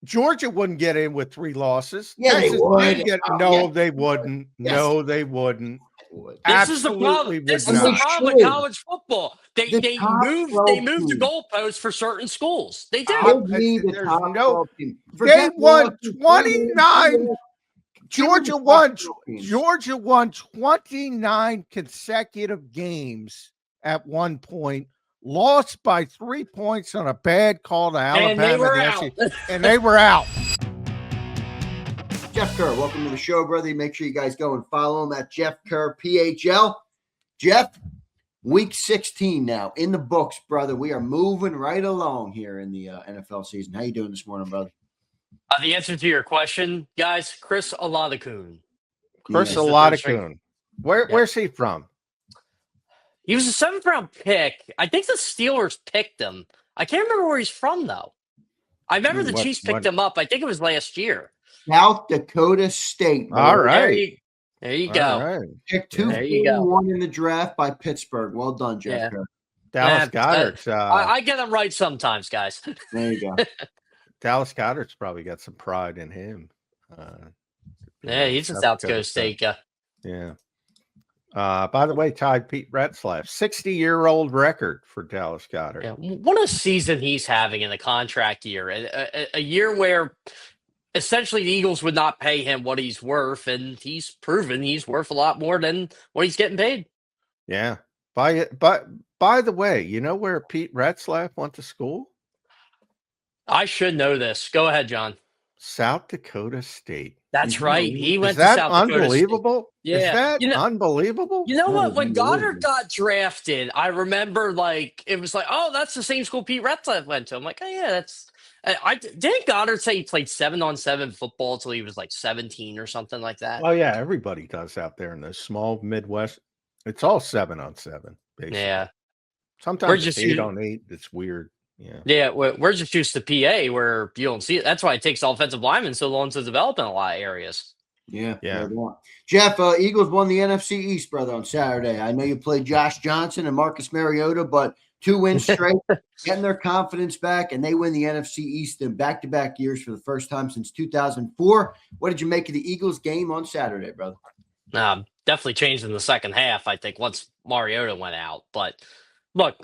Georgia wouldn't get in with 3 losses. Yeah, Texas they would. They wouldn't. Yes. No, they wouldn't. This is the problem. This is the problem with college football. They move the goalposts for certain schools. They do. They won 29. Georgia won 29 consecutive games at one point. Lost by 3 points on a bad call to Alabama. And they were out. And they were out. Jeff Kerr, welcome to the show, brother. Make sure you guys go and follow him at Jeff Kerr PHL. Jeff, week 16 now in the books, brother. We are moving right along here in the NFL season. How you doing this morning, brother? The answer to your question, guys, Chris Oladapoun. Chris Oladapoun. Where's he from? He was a 7th-round pick. I think the Steelers picked him. I can't remember where he's from, though. I remember the Chiefs picked him up. I think it was last year. South Dakota State. Bro. All right. There you go. Right. Pick 241 in the draft by Pittsburgh. Well done, Jeff. Yeah. Dallas Goedert's. I get them right sometimes, guys. There you go. Dallas Goedert's probably got some pride in him. Yeah, he's a South Dakota State guy. Yeah. By the way, tied Pete Retzlaff, 60-year-old record for Dallas Goedert. Yeah, what a season he's having in the contract year. A year where essentially the Eagles would not pay him what he's worth, and he's proven he's worth a lot more than what he's getting paid. Yeah. By the way, you know where Pete Retzlaff went to school? I should know this. Go ahead, John. South Dakota State. That's right. He went to South Dakota State. Unbelievable? Yeah. Is that unbelievable? You know what? When Goddard got drafted, I remember it was like, oh, that's the same school Pete Retzlaff went to. I'm like, oh yeah, that's. Didn't Goddard say he played 7-on-7 football until he was like 17 or something like that? Oh yeah, everybody does out there in the small Midwest. It's all 7-on-7, basically. Yeah. Sometimes it's 8-on-8. It's weird. Yeah, we're just used to PA where you don't see it. That's why it takes offensive linemen so long to develop in a lot of areas. Yeah. Jeff, Eagles won the NFC East, brother, on Saturday. I know you played Josh Johnson and Marcus Mariota, but 2 wins straight, getting their confidence back, and they win the NFC East in back-to-back years for the first time since 2004. What did you make of the Eagles game on Saturday, brother? Definitely changed in the second half, I think, once Mariota went out. But look,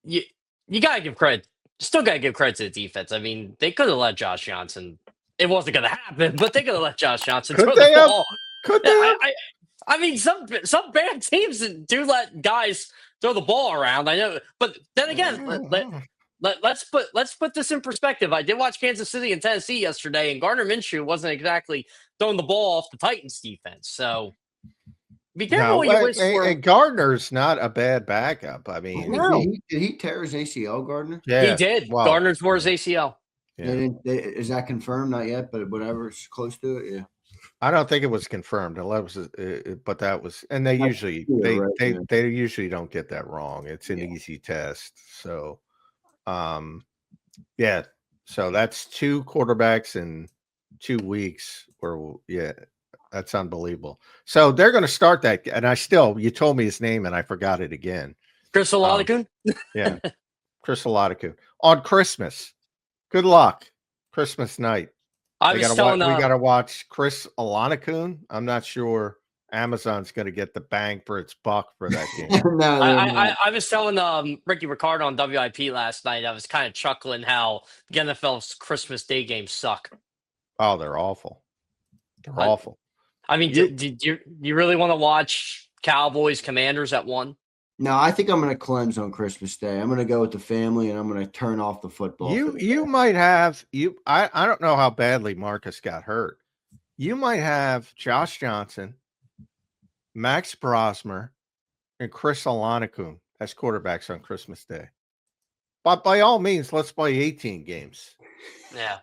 you got to give credit. Still got to give credit to the defense. I mean, they could have let Josh Johnson. It wasn't going to happen, but they could have let Josh Johnson throw the ball. Could they? I mean, some bad teams do let guys throw the ball around. I know, but then again, let's put this in perspective. I did watch Kansas City and Tennessee yesterday, and Gardner Minshew wasn't exactly throwing the ball off the Titans defense. So be careful what you wish for. And Gardner's not a bad backup. I mean, did he tear his ACL, Gardner? Yeah, he did. Wow. Gardner tore his ACL. Yeah. Is that confirmed? Not yet, but whatever, it's close to it. Yeah. I don't think it was confirmed. But that was, and they usually they usually don't get that wrong. It's an easy test. So, yeah. So that's 2 quarterbacks in 2 weeks. That's unbelievable. So they're going to start that, and you told me his name, and I forgot it again. Chris Oladapoun? Yeah, Chris Oladapoun. On Christmas. Good luck. Christmas night. We got to watch Chris Oladapoun. I'm not sure Amazon's going to get the bang for its buck for that game. I was telling Ricky Ricardo on WIP last night, I was kind of chuckling how the NFL's Christmas Day games suck. Oh, they're awful. They're awful. I mean, do you really want to watch Cowboys Commanders at 1? No, I think I'm going to cleanse on Christmas Day. I'm going to go with the family, and I'm going to turn off the football. You might have I don't know how badly Marcus got hurt. You might have Josh Johnson, Max Brosmer, and Chris Oladapoun as quarterbacks on Christmas Day. But by all means, let's play 18 games. Yeah.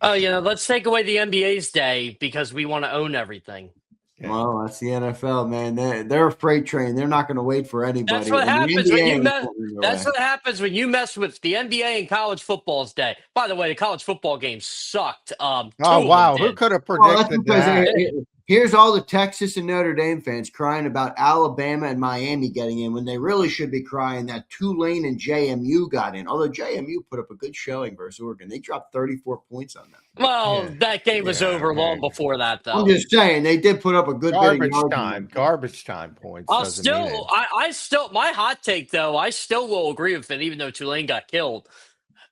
Oh, let's take away the NBA's day because we want to own everything. Yeah. Well, that's the NFL, man. They're a freight train. They're not going to wait for anybody. That's what happens what happens when you mess with the NBA and college football's day. By the way, the college football game sucked. Oh wow, who could have predicted that? Here's all the Texas and Notre Dame fans crying about Alabama and Miami getting in when they really should be crying that Tulane and JMU got in. Although JMU put up a good showing versus Oregon. They dropped 34 points on them. Well, Yeah. that game was over long before that, though. I'm just saying they did put up a good bit of garbage time points. My hot take, though, I still will agree with it, even though Tulane got killed.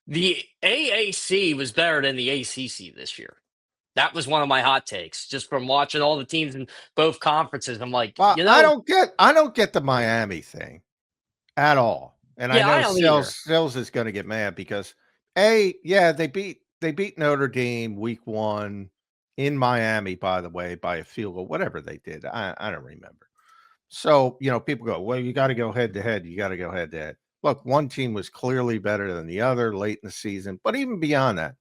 The AAC was better than the ACC this year. That was one of my hot takes, just from watching all the teams in both conferences. I'm like, well, I don't get the Miami thing at all. And I know Sills is going to get mad because they beat Notre Dame week 1 in Miami, by the way, by a field goal, whatever they did. I don't remember. So, people go, well, you got to go head to head. You got to go head to head. Look, one team was clearly better than the other late in the season, but even beyond that,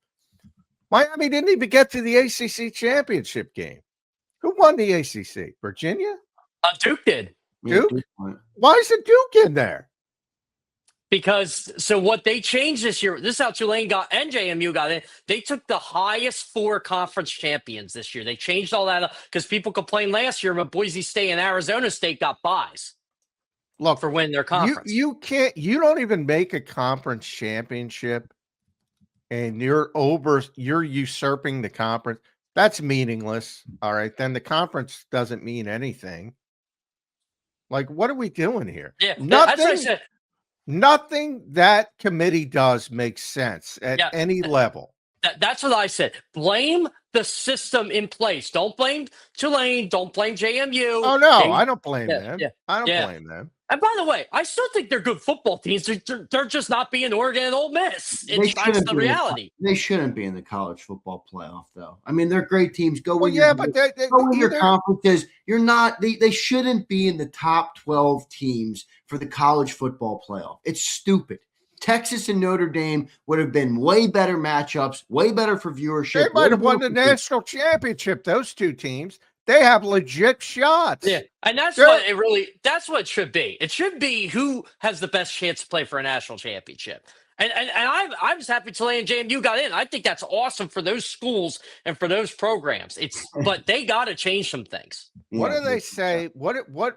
Miami didn't even get to the ACC championship game. Who won the ACC? Virginia? Duke did. Duke? Why is it Duke in there? Because what they changed this year, this is how Tulane got and JMU got in. They took the highest 4 conference champions this year. They changed all that up because people complained last year when Boise State and Arizona State got buys. Look, for winning their conference. You don't even make a conference championship and you're usurping the conference. That's meaningless. All right. Then the conference doesn't mean anything. Like, what are we doing here? Yeah. That's what I said. Nothing that committee does makes sense at any level. That's what I said. Blame the system in place. Don't blame Tulane. Don't blame JMU. Oh, no, I don't blame them. I don't blame them. And by the way, I still think they're good football teams. They're just not being Oregon and Ole Miss. That's the reality. They shouldn't be in the college football playoff, though. I mean, they're great teams. Go win your conferences. You're not. They shouldn't be in the top 12 teams for the college football playoff. It's stupid. Texas and Notre Dame would have been way better matchups, way better for viewership. They might have won the national championship, those two teams. They have legit shots. Yeah, and that's what it should be. It should be who has the best chance to play for a national championship. And I'm just happy Tulane and JMU got in. I think that's awesome for those schools and for those programs. But they got to change some things. What do they say?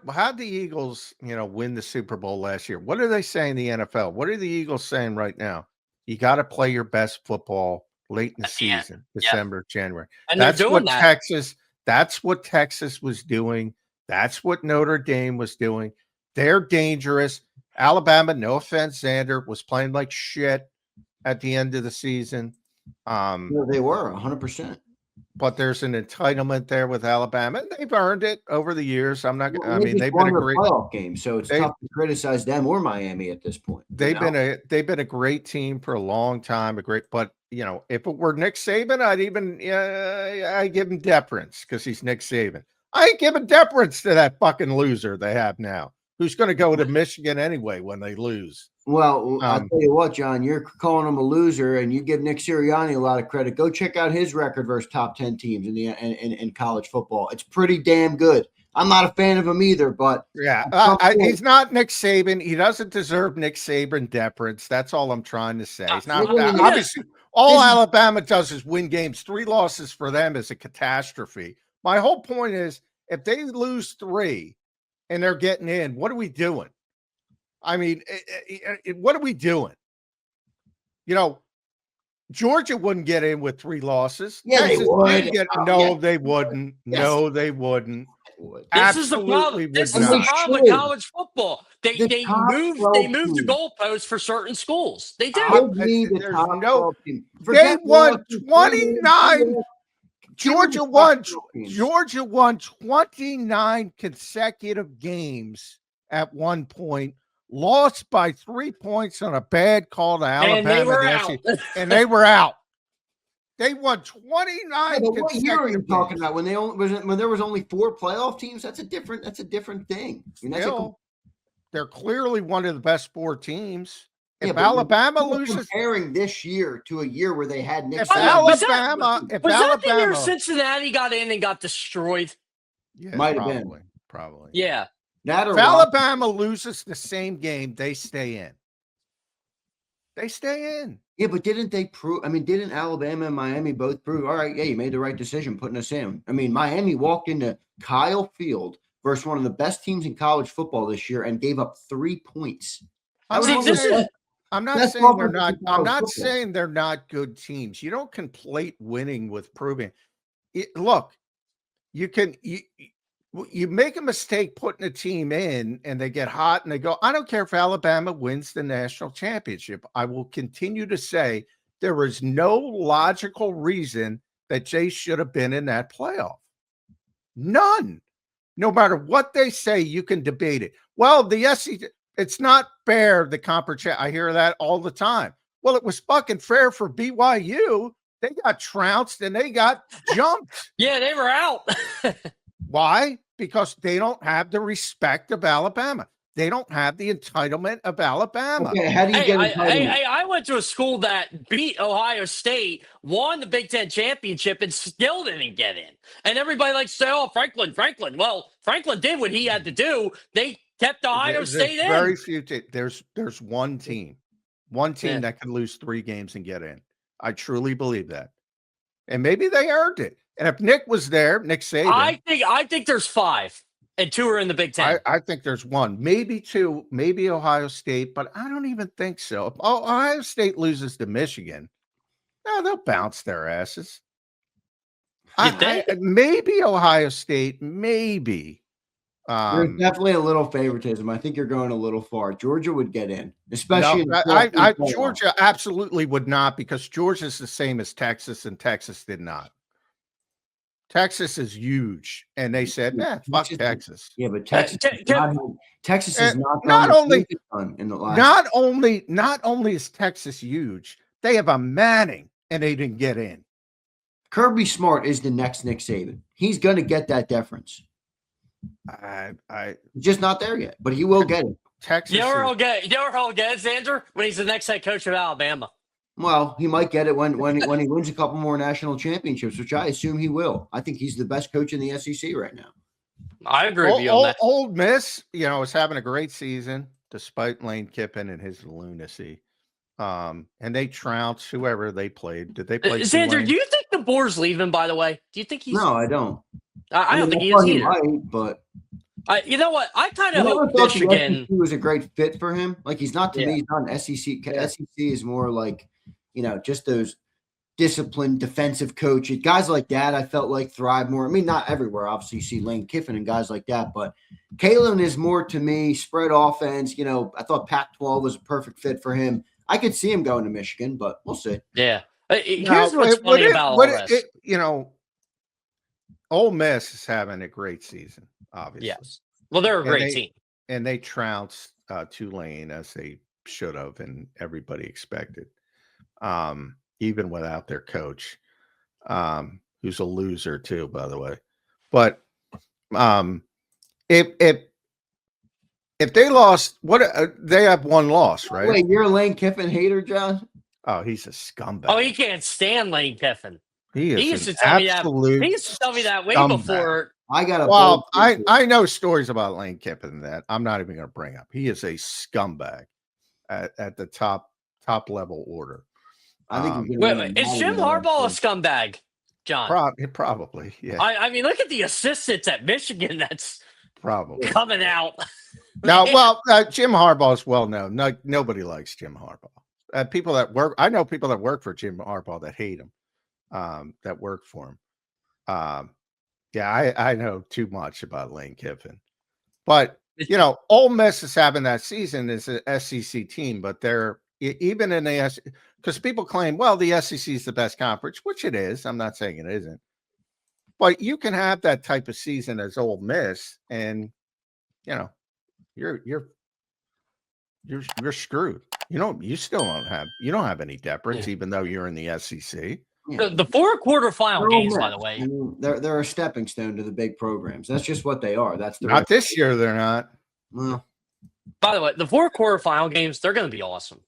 How the Eagles, win the Super Bowl last year? What are they saying in the NFL? What are the Eagles saying right now? You got to play your best football late in the season, December, January. And they're doing that. That's what Texas was doing. That's what Notre Dame was doing. They're dangerous. Alabama, no offense, Zander, was playing like shit at the end of the season. They were 100%. But there's an entitlement there with Alabama. They've earned it over the years. They've been a great playoff game, so it's tough to criticize them or Miami at this point. They've been a great team for a long time. But if it were Nick Saban, I'd give him deference because he's Nick Saban. I ain't giving deference to that fucking loser they have now, who's going to go to Michigan anyway when they lose. Well, I'll tell you what, John, you're calling him a loser, and you give Nick Sirianni a lot of credit. Go check out his record versus top 10 teams in college football. It's pretty damn good. I'm not a fan of him either, but he's not Nick Saban. He doesn't deserve Nick Saban deference. That's all I'm trying to say. He's not obviously. All Alabama does is win games. 3 losses for them is a catastrophe. My whole point is, if they lose 3 and they're getting in, what are we doing? I mean, what are we doing? Georgia wouldn't get in with 3 losses. Yeah, Texas they would. They wouldn't. Yes. No, they wouldn't. This is the problem. This is the problem with college football. They move the goalposts for certain schools. They do. They won 29. Georgia won 29 consecutive games at one point, lost by 3 points on a bad call to Alabama. And they were out. They won 29. What year are you talking about? When there was only 4 playoff teams? That's a different thing. They're clearly one of the best 4 teams. If Alabama loses, comparing this year to a year where they had Nick. Was that the year Cincinnati got in and got destroyed? Yeah, might have been. Probably. Yeah. If Alabama loses the same game, they stay in. They stay in. Yeah, but didn't they prove? I mean, didn't Alabama and Miami both prove? All right, yeah, you made the right decision putting us in. I mean, Miami walked into Kyle Field versus one of the best teams in college football this year and gave up 3 points. I'm See, not this saying, is I'm not That's saying they're offense not. in I'm college not football. saying they're not good teams. You don't conflate winning with proving. Look, you make a mistake putting a team in and they get hot and they go. I don't care if Alabama wins the national championship. I will continue to say there is no logical reason that Jay should have been in that playoff. None. No matter what they say, you can debate it. Well, the SEC, it's not fair, the conference. I hear that all the time. Well, it was fucking fair for BYU. They got trounced and they got jumped. yeah, they were out. Why? Because they don't have the respect of Alabama. They don't have the entitlement of Alabama. Okay, how do you get entitlement? I went to a school that beat Ohio State, won the Big Ten championship, and still didn't get in. And everybody likes to say, "Oh, Franklin." Well, Franklin did what he had to do. They kept Ohio State in. Very few. There's one team that could lose 3 games and get in. I truly believe that, and maybe they earned it. And if Nick was there, Nick Saban, I think there's 5, and 2 are in the Big Ten. I think there's 1, maybe 2, maybe Ohio State, but I don't even think so. If Ohio State loses to Michigan, no, they'll bounce their asses. Maybe Ohio State, maybe. There's definitely a little favoritism. I think you're going a little far. Georgia would get in, especially. Georgia absolutely would not, because Georgia's the same as Texas, and Texas did not. Texas is huge, and they said, fuck Texas. Yeah, but Texas is not only is Texas huge, they have a Manning, and they didn't get in. Kirby Smart is the next Nick Saban. He's going to get that deference. He's just not there yet, but he will get it. Texas. You know where he'll get Zander? When he's the next head coach of Alabama. Well, he might get it when he wins a couple more national championships, which I assume he will. I think he's the best coach in the SEC right now. I agree with you on that. Old Miss, is having a great season despite Lane Kiffin and his lunacy. And they trounced whoever they played. Did they play Zander, do you think the Boer's leaving, by the way? Do you think he's... No, I don't. I don't think he is either. Might, but you know what? I kind of hope Michigan was a great fit for him. Like, he's not to me. He's not an SEC. Yeah. SEC is more like, just those disciplined defensive coaches. Guys like that, I felt like thrive more. I mean, not everywhere. Obviously, you see Lane Kiffin and guys like that, but Kalen is more to me spread offense. I thought Pac-12 was a perfect fit for him. I could see him going to Michigan, but we'll see. Yeah. Here's what's funny about all this. Ole Miss is having a great season, obviously. Yes. Well, they're a great team. And they trounced Tulane, as they should have, and everybody expected, even without their coach, who's a loser too, by the way. But if they lost, they have 1 loss, right? Wait, you're a Lane Kiffin hater, John? Oh, he's a scumbag. Oh, he can't stand Lane Kiffin. He used to tell me that. He used to tell me that way before. I know stories about Lane Kiffin that I'm not even going to bring up. He is a scumbag at the top level order. I think is Jim Harbaugh a scumbag, John? Probably, yeah. I mean, look at the assistants at Michigan. That's probably coming out. Now, Jim Harbaugh is well known. No, nobody likes Jim Harbaugh. People that work, I know people that work for Jim Harbaugh that hate him. That work for him. I know too much about Lane Kiffin, but Ole Miss is having that season as an SEC team, but they're even in the SEC, because people claim, well, the SEC is the best conference, which it is. I'm not saying it isn't, but you can have that type of season as Ole Miss, and you're screwed. You don't have any deference, even though you're in the SEC. Yeah. The 4 quarterfinal games, by the way, I mean, they're a stepping stone to the big programs. That's just what they are. That's not this year. They're not. Well, by the way, the 4 quarterfinal games, they're going to be awesome.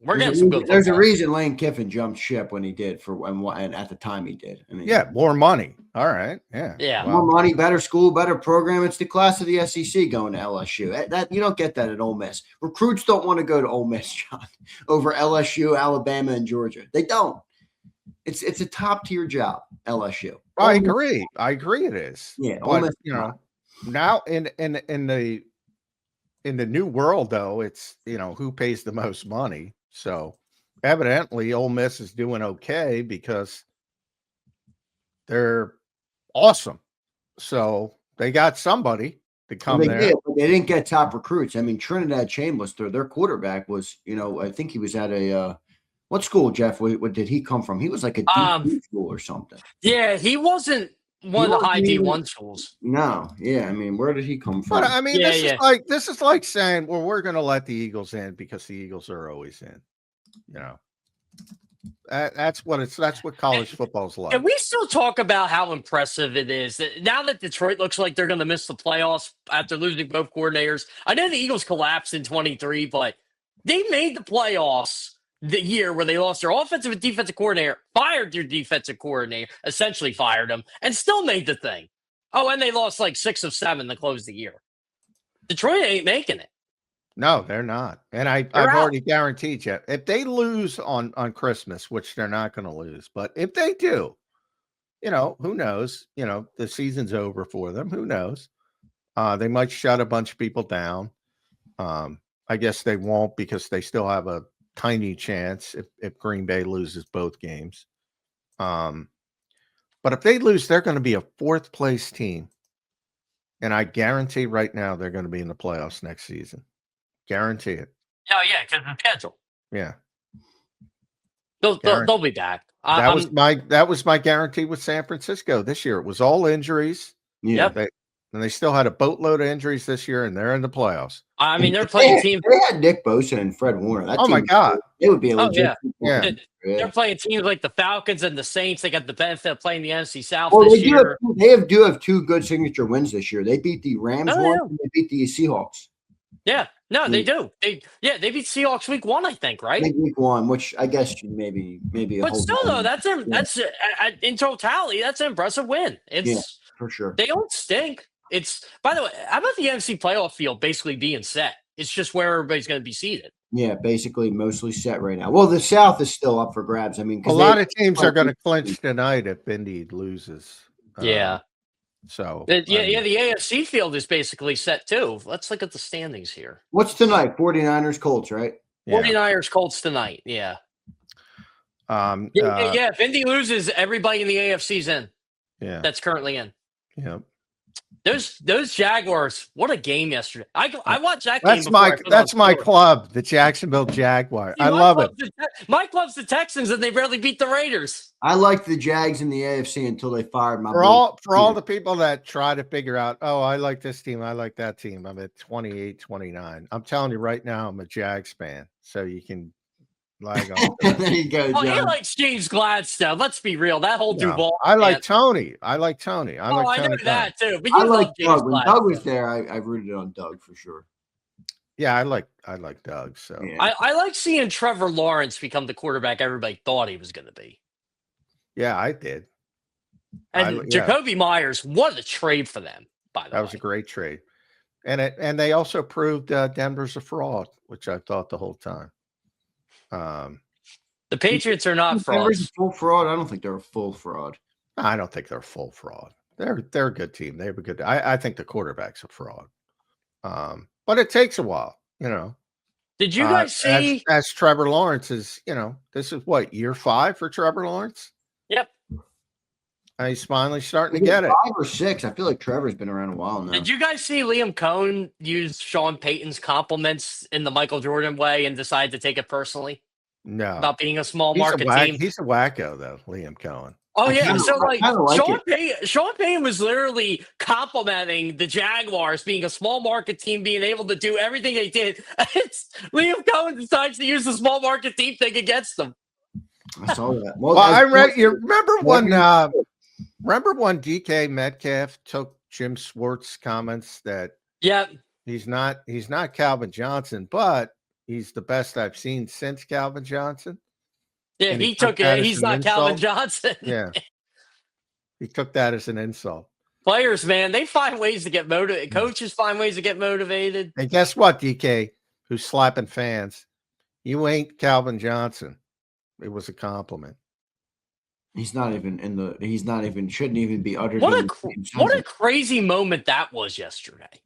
We're getting some good There's a football. reason Lane Kiffin jumped ship when he did and at the time he did. I mean, Yeah, more money. All right. Yeah. Yeah. more money, better school, better program. It's the class of the SEC going to LSU. That you don't get that at Ole Miss. Recruits don't want to go to Ole Miss, John, over LSU, Alabama, and Georgia. They don't. It's a top tier job, LSU. I agree. I agree it is. Yeah, Ole But Miss now in the new world though, it's who pays the most money. So evidently Ole Miss is doing okay because they're awesome. So they got somebody to come there. Did, but they didn't get top recruits. I mean, Trinidad Chambliss, their quarterback was, I think he was at a what school, Jeff? What did he come from? He was like a D2 school or something. Yeah, he wasn't one of the high D1 schools. No, yeah. I mean, where did he come from? But I mean, this is like saying, well, we're going to let the Eagles in because the Eagles are always in. That's what college football's like. And we still talk about how impressive it is that now that Detroit looks like they're going to miss the playoffs after losing both coordinators. I know the Eagles collapsed in 23, but they made the playoffs the year where they lost their offensive and defensive coordinator, fired their defensive coordinator, essentially fired him, and still made the thing. Oh, and they lost like 6 of 7 to close the year. Detroit ain't making it. No, they're not. And I've already guaranteed you, if they lose on Christmas, which they're not going to lose, but if they do, who knows? The season's over for them. Who knows? They might shut a bunch of people down. I guess they won't because they still have a tiny chance if Green Bay loses both games. But if they lose, they're going to be a 4th place team. And I guarantee right now they're going to be in the playoffs next season. Guarantee it. Oh, yeah, because of the schedule. Yeah. They'll be back. That was my guarantee with San Francisco this year. It was all injuries. Yeah. And they still had a boatload of injuries this year, and they're in the playoffs. I mean, they're playing teams. They had Nick Bosa and Fred Warner. Oh my God, it would be a legit. Yeah. They're playing teams like the Falcons and the Saints. They got the benefit of playing the NFC South this year. They do have 2 good signature wins this year. They beat the Rams and they beat the Seahawks. Yeah, no, they do. They beat Seahawks week 1, I think, right? Week 1, which I guess maybe. But still, though, that's in totality, that's an impressive win. It's for sure. They don't stink. It's, by the way, how about the NFC playoff field basically being set? It's just where everybody's going to be seated. Yeah, basically mostly set right now. Well, the South is still up for grabs. I mean, a lot of teams are going to clinch tonight if Indy loses. Yeah. So the AFC field is basically set too. Let's look at the standings here. What's tonight? 49ers Colts, right? 49ers Colts tonight. Yeah. If Indy loses, everybody in the AFC's in. Yeah. That's currently in. Yeah. Those Jaguars, what a game yesterday. I watched that game. That's my club, the Jacksonville Jaguars. I love it. My club's the Texans, and they barely beat the Raiders. I liked the Jags in the AFC until they fired my for all the people that try to figure out, oh, I like this team, I like that team. I'm at 28-29. I'm telling you right now, I'm a Jags fan. So you can lag on. There you go, John. He likes James Gladstone. Let's be real. That whole Duval. I like Tony. I like Tony. I know that too. But I like Doug. When Doug was there, I rooted on Doug for sure. Yeah, I like Doug. So yeah. I like seeing Trevor Lawrence become the quarterback everybody thought he was going to be. Yeah, I did. And Jacoby Myers, what a trade for them, by the way. That was a great trade. And they also proved Denver's a fraud, which I thought the whole time. The Patriots are not frauds. Full fraud? I don't think they're a full fraud. I don't think they're a full fraud. They're a good team. They have a good. I think the quarterback's a fraud. But it takes a while, Did you guys see as Trevor Lawrence is? This is what, year 5 for Trevor Lawrence. Yep. And he's finally starting to get it. 5 or 6. I feel like Trevor's been around a while now. Did you guys see Liam Cohen use Sean Payton's compliments in the Michael Jordan way and decide to take it personally? No. About being a small market team. He's a wacko, though, Liam Cohen. Oh, yeah. So, Sean Payton was literally complimenting the Jaguars being a small market team, being able to do everything they did. Liam Cohen decides to use the small market team thing against them. I saw that. Well, I read. You remember when DK Metcalf took Jim Schwartz's comments that he's not Calvin Johnson, but he's the best I've seen since Calvin Johnson. Yeah, And he took that it. as He's an not Calvin insult. Johnson. Yeah. He took that as an insult. Players, man, they find ways to get motivated. Coaches find ways to get motivated. And guess what, DK, who's slapping fans? You ain't Calvin Johnson. It was a compliment. He's not even shouldn't even be uttered. What a crazy moment that was yesterday.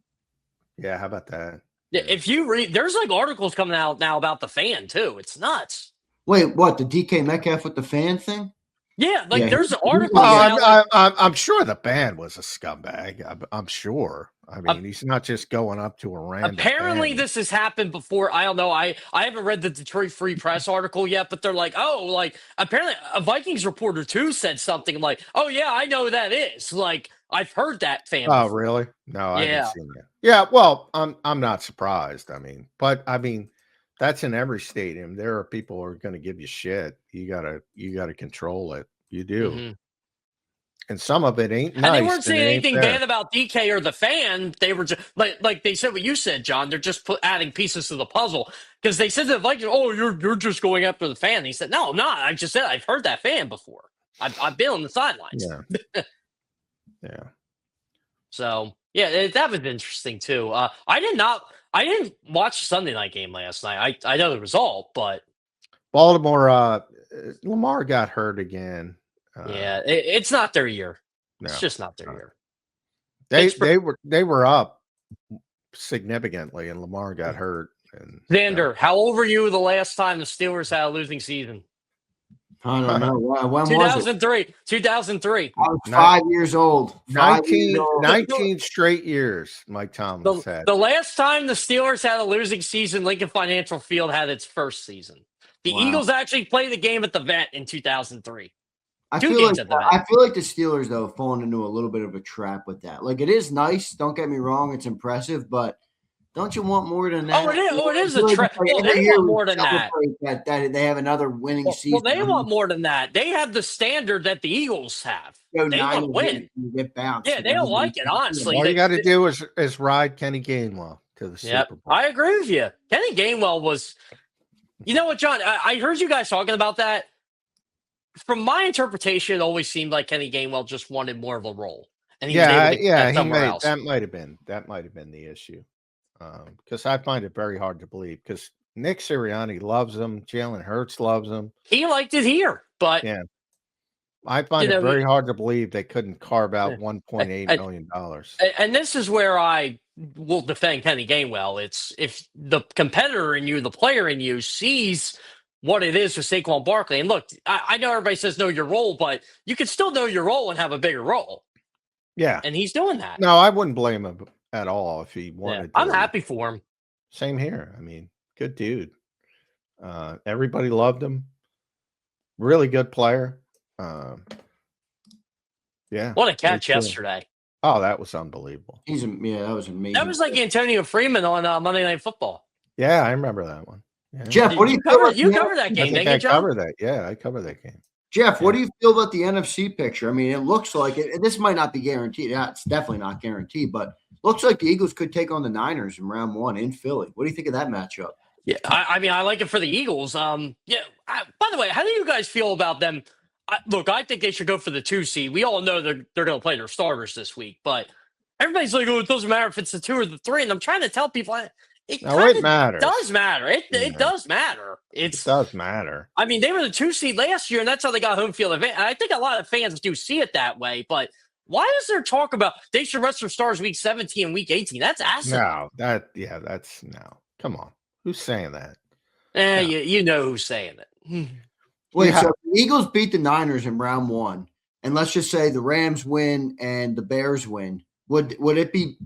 Yeah, how about that? Yeah. If you read, there's like articles coming out now about the fan too. It's nuts. Wait, what? The DK Metcalf with the fan thing? Yeah, like there's an article. I'm sure the band was a scumbag. I'm sure. I mean, he's not just going up to a random. Apparently, fan. this has happened before. I don't know. I haven't read the Detroit Free Press article yet, but they're like, oh, like apparently a Vikings reporter too said something like, oh yeah, I know who that is. Like I've heard that fan. Oh, before. really? No, I Yeah. haven't seen that. Yeah, well, I'm not surprised. I mean, but I mean, that's in every stadium. There are people who are going to give you shit. You gotta control it. You do. Mm-hmm. And some of it ain't And nice. they weren't saying anything bad about DK or the fan. They were just like they said what you said, John. They're just adding pieces to the puzzle because they said to the Vikings, "Oh, you're just going after the fan." And he said, "No, I'm not. I just said I've heard that fan before. I've been on the sidelines." Yeah. Yeah. So yeah, that was interesting too. I didn't watch the Sunday night game last night. I know the result, but Baltimore, Lamar got hurt again. Yeah, it's not their year. No, it's just not their year. They were up significantly, and Lamar got hurt. And Zander, how old were you the last time the Steelers had a losing season? I don't know. When 2003. was it? 2003. I was 5 years old. 19 straight years, Mike Tomlin said. The last time the Steelers had a losing season, Lincoln Financial Field had its first season. The Eagles actually played the game at the Vet in 2003. I feel like the Steelers, though, have fallen into a little bit of a trap with that. Like, it is nice. Don't get me wrong. It's impressive, but don't you want more than that? It is a trap. Well, they want more than that. That they have another winning season. Well, they want more than that. They have the standard that the Eagles have. They want to win. Get bounced. Yeah, they don't like it, honestly. All you got to do is ride Kenny Gainwell to the Super Bowl. I agree with you. Kenny Gainwell was – you know what, John? I heard you guys talking about that. From my interpretation, it always seemed like Kenny Gainwell just wanted more of a role. And that might have been the issue. Because I find it very hard to believe because Nick Sirianni loves him. Jalen Hurts loves him. He liked it here, but yeah, I find it very hard to believe they couldn't carve out $1.8 million. And this is where I will defend Kenny Gainwell. It's if the competitor in you, the player in you, sees what it is for Saquon Barkley. And look, I know everybody says know your role, but you can still know your role and have a bigger role. Yeah. And he's doing that. No, I wouldn't blame him at all if he wanted to. I'm happy for him. Same here. I mean, good dude. Everybody loved him. Really good player. Yeah. What a catch yesterday. Oh, that was unbelievable. That was amazing. That was like Antonio Freeman on Monday Night Football. Yeah, I remember that one. Yeah. Jeff, what do you cover that game? I covered that. Yeah, I covered that game. Jeff, what do you feel about the NFC picture? I mean, it looks like it. This might not be guaranteed. It's definitely not guaranteed, but looks like the Eagles could take on the Niners in round 1 in Philly. What do you think of that matchup? Yeah, I mean, I like it for the Eagles. By the way, how do you guys feel about them? Look, I think they should go for the 2 seed. We all know they're going to play their starters this week, but everybody's like, oh, it doesn't matter if it's the 2 or the 3. And I'm trying to tell people it matters. Does matter. It does matter. It does matter. I mean, they were the 2 seed last year, and that's how they got home field advantage. And I think a lot of fans do see it that way. But why is there talk about they should rest their stars week 17 and week 18? That's asinine. No. Come on. Who's saying that? No. You know who's saying it. Wait, so the Eagles beat the Niners in round 1, and let's just say the Rams win and the Bears win. Would it be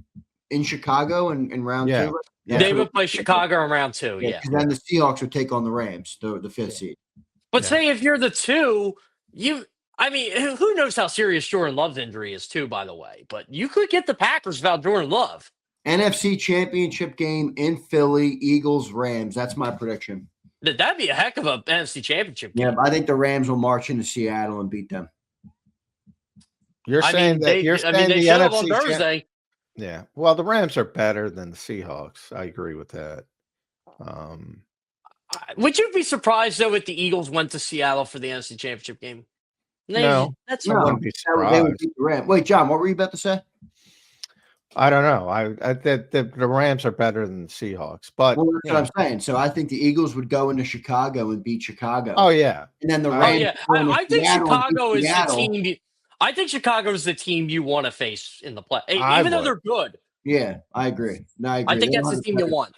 in Chicago in round 2? Yeah, they would play Chicago in round 2. Yeah. Then the Seahawks would take on the Rams, the 5th seed. But say if you're the 2, who knows how serious Jordan Love's injury is too, by the way. But you could get the Packers without Jordan Love. NFC Championship game in Philly, Eagles, Rams. That's my prediction. That'd be a heck of a NFC Championship game. Yeah, I think the Rams will march into Seattle and beat them. You're saying they the showed up on NFC Thursday. Yeah. Well, the Rams are better than the Seahawks. I agree with that. Would you be surprised though if the Eagles went to Seattle for the NFC Championship game? No, That's I wouldn't be They would surprised. beat the Rams. Wait, John, what were you about to say? I don't know. The Rams are better than the Seahawks, but Well, that's what I'm saying. So I think the Eagles would go into Chicago and beat Chicago. oh yeah, And then the Oh, Rams. yeah. go into I think Seattle and beat Chicago is the Seattle. team. I think Chicago is the team you want to face in the play, I even though would. they're good. Yeah, I agree. No, I agree. I think that's the team you 100%. want.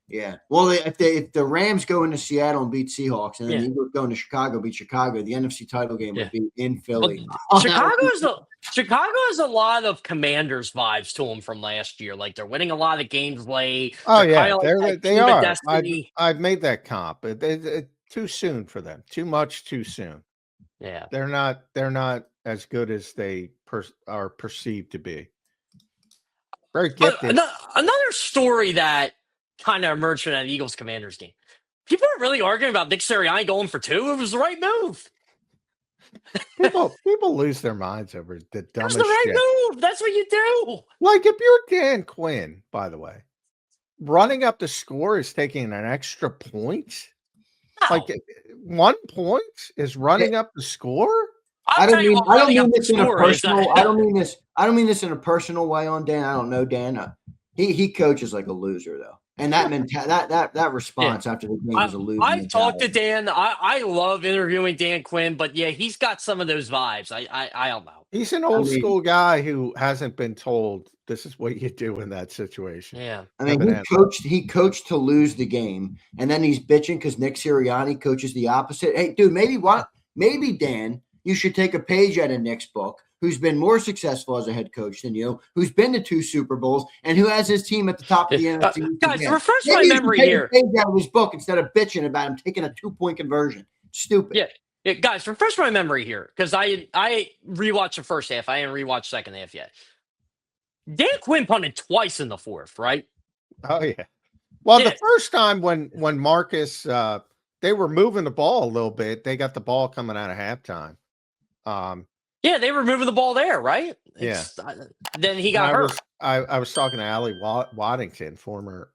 Yeah. Well, if the Rams go into Seattle and beat Seahawks, and then the Eagles go into Chicago, beat Chicago, the NFC title game would be in Philly. Well, Chicago has a lot of Commanders vibes to them from last year. Like they're winning a lot of games late. Oh They're yeah, kinda like that they team of are. destiny. I've made that comp. It's too soon for them. Too much too soon. Yeah, They're not as good as they are perceived to be. Very gifted. Another story that kind of emerged from that Eagles Commanders game. People are really arguing about Nick Sirianni going for 2. It was the right move. People lose their minds over the It was dumbest the right shit. move. That's what you do. Like if you're Dan Quinn, by the way, running up the score is taking an extra point. No. Like 1 point is running up the score. I don't mean this in a personal. I don't mean this in a personal way on Dan. I don't know Dan. He coaches like a loser though, and that that response after the game was a loser. I've talked to Dan. I love interviewing Dan Quinn, but yeah, he's got some of those vibes. I don't know. He's an old school guy who hasn't been told this is what you do in that situation. Yeah, I mean, he coached to lose the game, and then he's bitching because Nick Sirianni coaches the opposite. Hey, dude, maybe Dan, you should take a page out of Nick's book, who's been more successful as a head coach than you, who's been to 2 Super Bowls, and who has his team at the top of the NFC. Guys, refresh my memory here. Take a page out of his book instead of bitching about him taking a 2-point conversion. Stupid. Yeah, guys, refresh my memory here because I rewatched the first half. I haven't rewatched second half yet. Dan Quinn punted twice in the fourth, right? Oh yeah. Well, the first time when Marcus they were moving the ball a little bit, they got the ball coming out of halftime. Yeah, they were moving the ball there, right? Then he got hurt. I was talking to Allie Waddington, former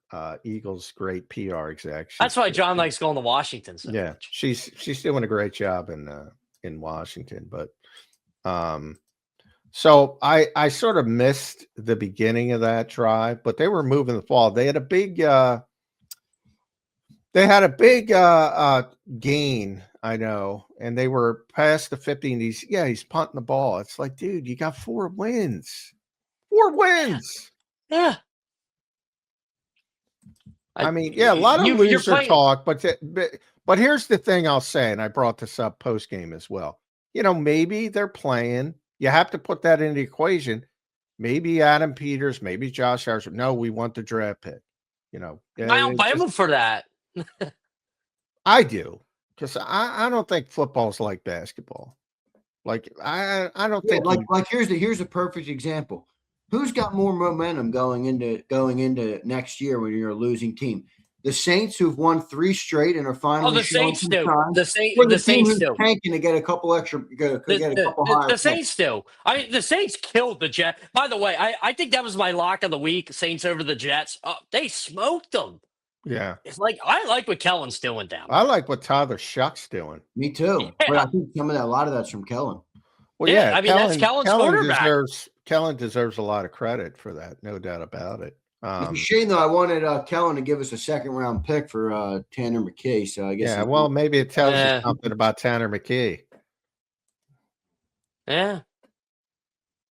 Eagles great PR exec. That's why John likes going to Washington so much. She's doing a great job in Washington, but so I sort of missed the beginning of that drive, but they were moving the ball. They had a big gain, I know, and they were past the 50, and he's punting the ball. It's like, dude, you got 4 wins. 4 wins. Yeah. I mean, yeah, a lot of loser talk, but here's the thing I'll say, and I brought this up post game as well. You know, maybe they're playing. You have to put that in the equation. Maybe Adam Peters, maybe Josh Harrison. No, we want the draft pick. You know, I don't blame him for that. I do, because I don't think football's like basketball. Like I don't think here's a perfect example. Who's got more momentum going into next year when you're a losing team? The Saints, who've won 3 straight and are finally. Oh, the Saints do. The Saints do. Tanking to get a couple extra. The Saints do. The Saints killed the Jets. By the way, I think that was my lock of the week. Saints over the Jets. They smoked them. Yeah, it's like I like what Kellen's doing down. I like what Tyler Shuck's doing. Me too. Yeah. But I think a lot of that's from Kellen. Well, yeah, I mean that's Kellen's quarterback. Kellen deserves a lot of credit for that, no doubt about it. It's a shame though. I wanted Kellen to give us a 2nd-round pick for Tanner McKee. So I guess well, maybe it tells you something about Tanner McKee. Yeah,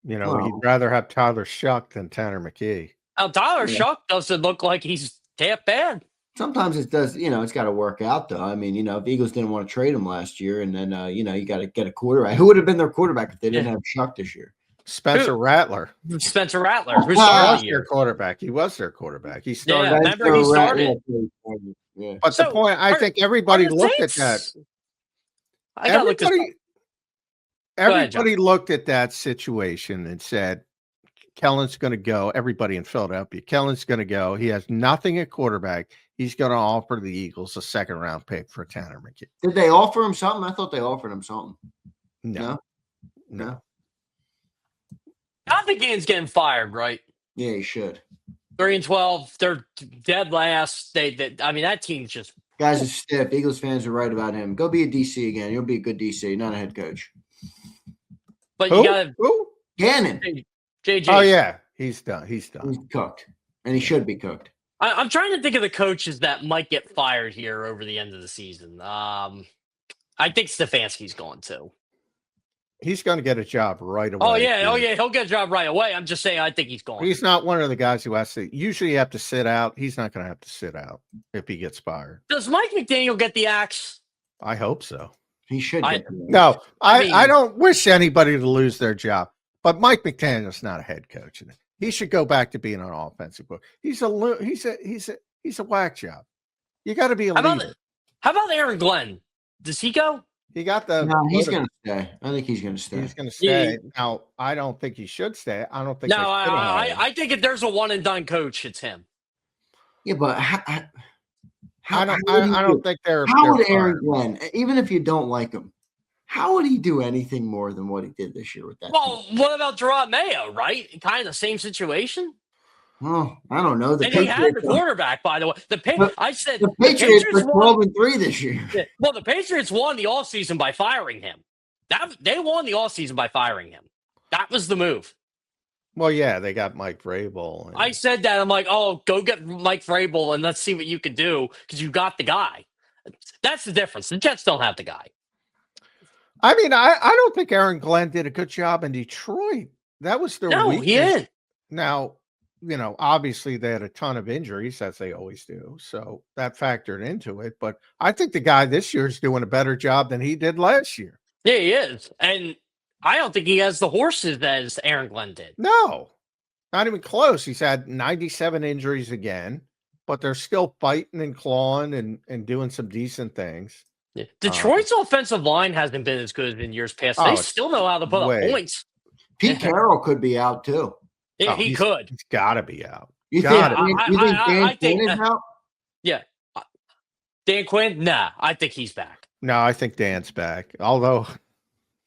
you know, he'd rather have Tyler Shuck than Tanner McKee. Now, Tyler Shuck doesn't look like he's that bad. Sometimes it does. You know, it's got to work out though. I mean, you know, if Eagles didn't want to trade him last year, and then you got to get a quarterback. Who would have been their quarterback if they didn't have Shuck this year? Spencer Rattler. Who started their quarterback. He was their quarterback. He started. Yeah, remember he started. Yeah. But the point, I think everybody looked at that. Everybody looked at that situation and said, Kellen's going to go. Everybody in Philadelphia, Kellen's going to go. He has nothing at quarterback. He's going to offer the Eagles a 2nd-round pick for Tanner McKee. Did they offer him something? I thought they offered him something. No. McGinn's getting fired, right? Yeah, he should. 3-12. They're dead last. I mean, that team's just Guys are stiff. Eagles fans are right about him. Go be a DC again. You'll be a good DC, not a head coach. But Who? you got to Who? Gannon. JG. Oh yeah, he's done. He's done. He's cooked, and he should be cooked. I'm trying to think of the coaches that might get fired here over the end of the season. I think Stefanski's going to. He's going to get a job right away. Oh yeah, he'll get a job right away. I'm just saying, I think he's going. He's not one of the guys who has to. Usually, you have to sit out. He's not going to have to sit out if he gets fired. Does Mike McDaniel get the axe? I hope so. He should. No, I mean- I don't wish anybody to lose their job, but Mike McDaniel's not a head coach. He should go back to being an offensive coach. He's a whack job. You got to be a leader. How about Aaron Glenn? Does he go? He got the. No, he's going to stay. I think he's going to stay. He's going to stay. Now, I don't think he should stay. I don't think. No, I think if there's a one and done coach, it's him. Yeah, but I don't think they're. How would they're Aaron Glenn, even if you don't like him, how would he do anything more than what he did this year with that? Well, what about Gerard Mayo? Right, kind of the same situation. Well, I don't know. And he had the quarterback, by the way. I said the Patriots were 12-3 this year. Well, the Patriots won the offseason by firing him. They won the offseason by firing him. That was the move. Well, yeah, they got Mike Vrabel. I said that. I'm like, oh, go get Mike Vrabel and let's see what you can do because you got the guy. That's the difference. The Jets don't have the guy. I mean, I don't think Aaron Glenn did a good job in Detroit. That was their weakness. He didn't. Now, obviously they had a ton of injuries, as they always do. So that factored into it. But I think the guy this year is doing a better job than he did last year. Yeah, he is. And I don't think he has the horses as Aaron Glenn did. No, not even close. He's had 97 injuries again, but they're still fighting and clawing and doing some decent things. Yeah. Detroit's offensive line hasn't been as good in years past. They still know how to put up points. Pete Carroll could be out too. Yeah, he could. He's got to be out. You think Dan Quinn is out? Yeah. Dan Quinn? Nah, I think he's back. No, I think Dan's back. Although,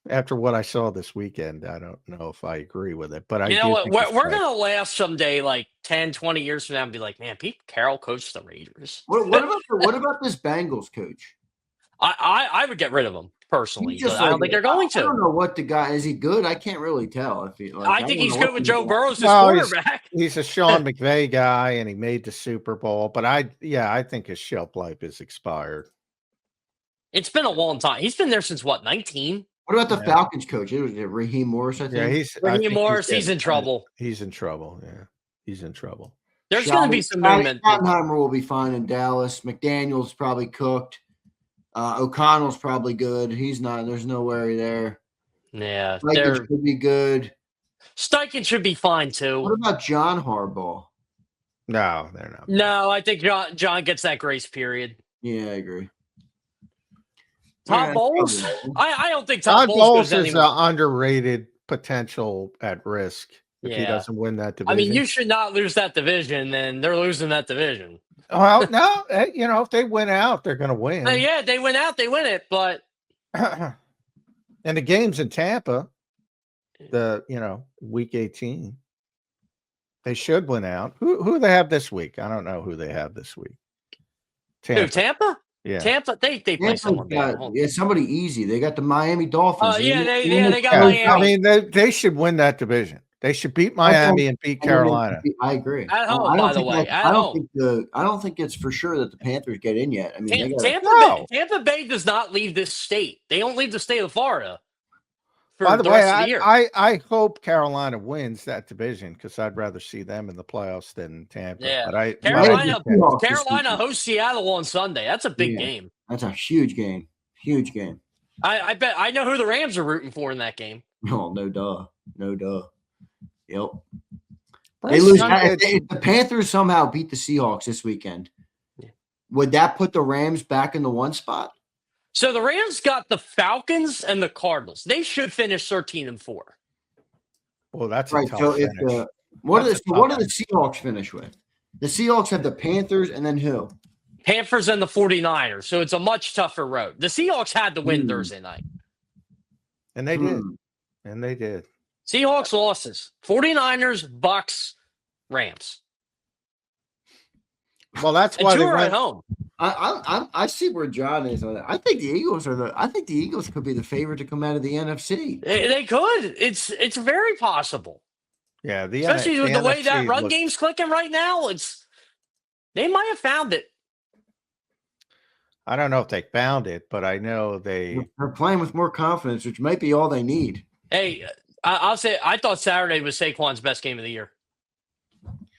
after what I saw this weekend, I don't know if I agree with it. But you know what? We're going to laugh someday, like 10, 20 years from now, and be like, man, Pete Carroll coached the Raiders. What about this Bengals coach? I would get rid of him personally. I don't think they're going to. I don't know what the guy is. He good? I can't really tell. I think he's good with Joe Burrow's quarterback. He's a Sean McVay guy, and he made the Super Bowl. But I think his shelf life is expired. It's been a long time. He's been there since what, 19? What about the Falcons coach? It was Raheem Morris, I think. Yeah, Raheem Morris. He's in trouble. He's in trouble. Yeah, he's in trouble. There's going to be some movement. Schottenheimer will be fine in Dallas. McDaniel's probably cooked. O'Connell's probably good. He's not. There's no worry there. Yeah, Steichen should be good. Steichen should be fine too. What about John Harbaugh? No, they're not. No, I think John gets that grace period. Yeah, I agree. Todd Bowles? I don't think Todd Bowles is an underrated potential at risk if he doesn't win that division. I mean, you should not lose that division, and they're losing that division. Well, no, if they win out, they're going to win. Yeah, they win out, they win it, but and the game's in Tampa, week 18. They should win out. Who do they have this week? I don't know who they have this week. Tampa? Yeah. Tampa, they play someone bad. Yeah, somebody easy. They got the Miami Dolphins. They got Miami. I mean, they should win that division. They should beat Miami and beat Carolina. I agree. At home, by the way. I don't think it's for sure that the Panthers get in yet. I mean, Tampa Bay does not leave this state. They don't leave the state of Florida. By the way, I hope Carolina wins that division because I'd rather see them in the playoffs than Tampa. Yeah, but Carolina hosts Seattle on Sunday. That's a big game. That's a huge game. Huge game. I bet I know who the Rams are rooting for in that game. Oh, no duh. Yep. They lose. If the Panthers somehow beat the Seahawks this weekend, would that put the Rams back in the 1 spot? So the Rams got the Falcons and the Cardinals. They should finish 13-4. Well, that's right. A tough so finish. What do the Seahawks finish with? The Seahawks have the Panthers and then who? Panthers and the 49ers. So it's a much tougher road. The Seahawks had to win Thursday night. And they did. And they did. Seahawks losses. 49ers, Bucks, Rams. Well, that's why they went at home. I see where John is on it. I think the Eagles could be the favorite to come out of the NFC. They could. It's very possible. Yeah, Especially with the way that NFC run game's clicking right now. They might have found it. I don't know if they found it, but I know they're playing with more confidence, which might be all they need. Hey, I'll say I thought Saturday was Saquon's best game of the year.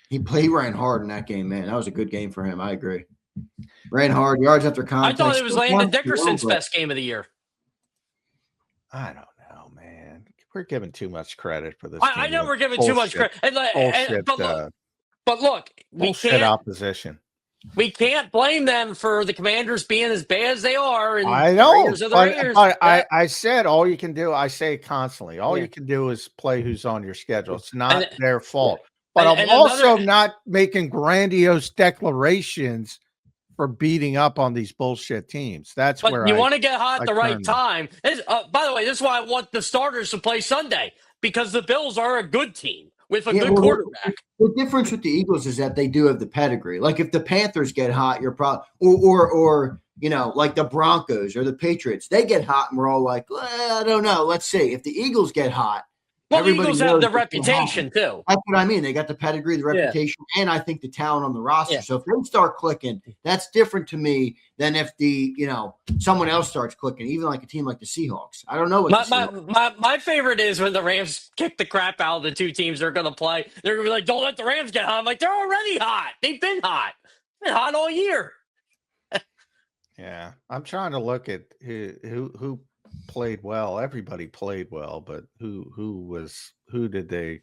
He ran hard in that game, man. That was a good game for him. I agree. Ran hard, yards after contact. I thought it was Landon Dickerson's best game of the year. I don't know, man. We're giving too much credit for this. I know we're giving too much credit. But look, we can't opposition. We can't blame them for the Commanders being as bad as they are. And I know. But I said all you can do. I say it constantly. All you can do is play who's on your schedule. It's not their fault. But I'm also not making grandiose declarations for beating up on these bullshit teams. That's where you want to get hot at the right time. By the way, this is why I want the starters to play Sunday, because the Bills are a good team with a good quarterback. The difference with the Eagles is that they do have the pedigree. Like if the Panthers get hot, you're probably or like the Broncos or the Patriots, they get hot and we're all like, well, I don't know. Let's see. If the Eagles get hot, well, the Eagles have the reputation too. That's what I mean. They got the pedigree, the reputation, and I think the talent on the roster. Yeah. So if they start clicking, that's different to me than if someone else starts clicking, even like a team like the Seahawks. I don't know what my favorite is when the Rams kick the crap out of the two teams they're going to play. They're going to be like, don't let the Rams get hot. I'm like, they're already hot. They've been hot. They've been hot all year. Yeah. I'm trying to look at who played well. Everybody played well, but who did they?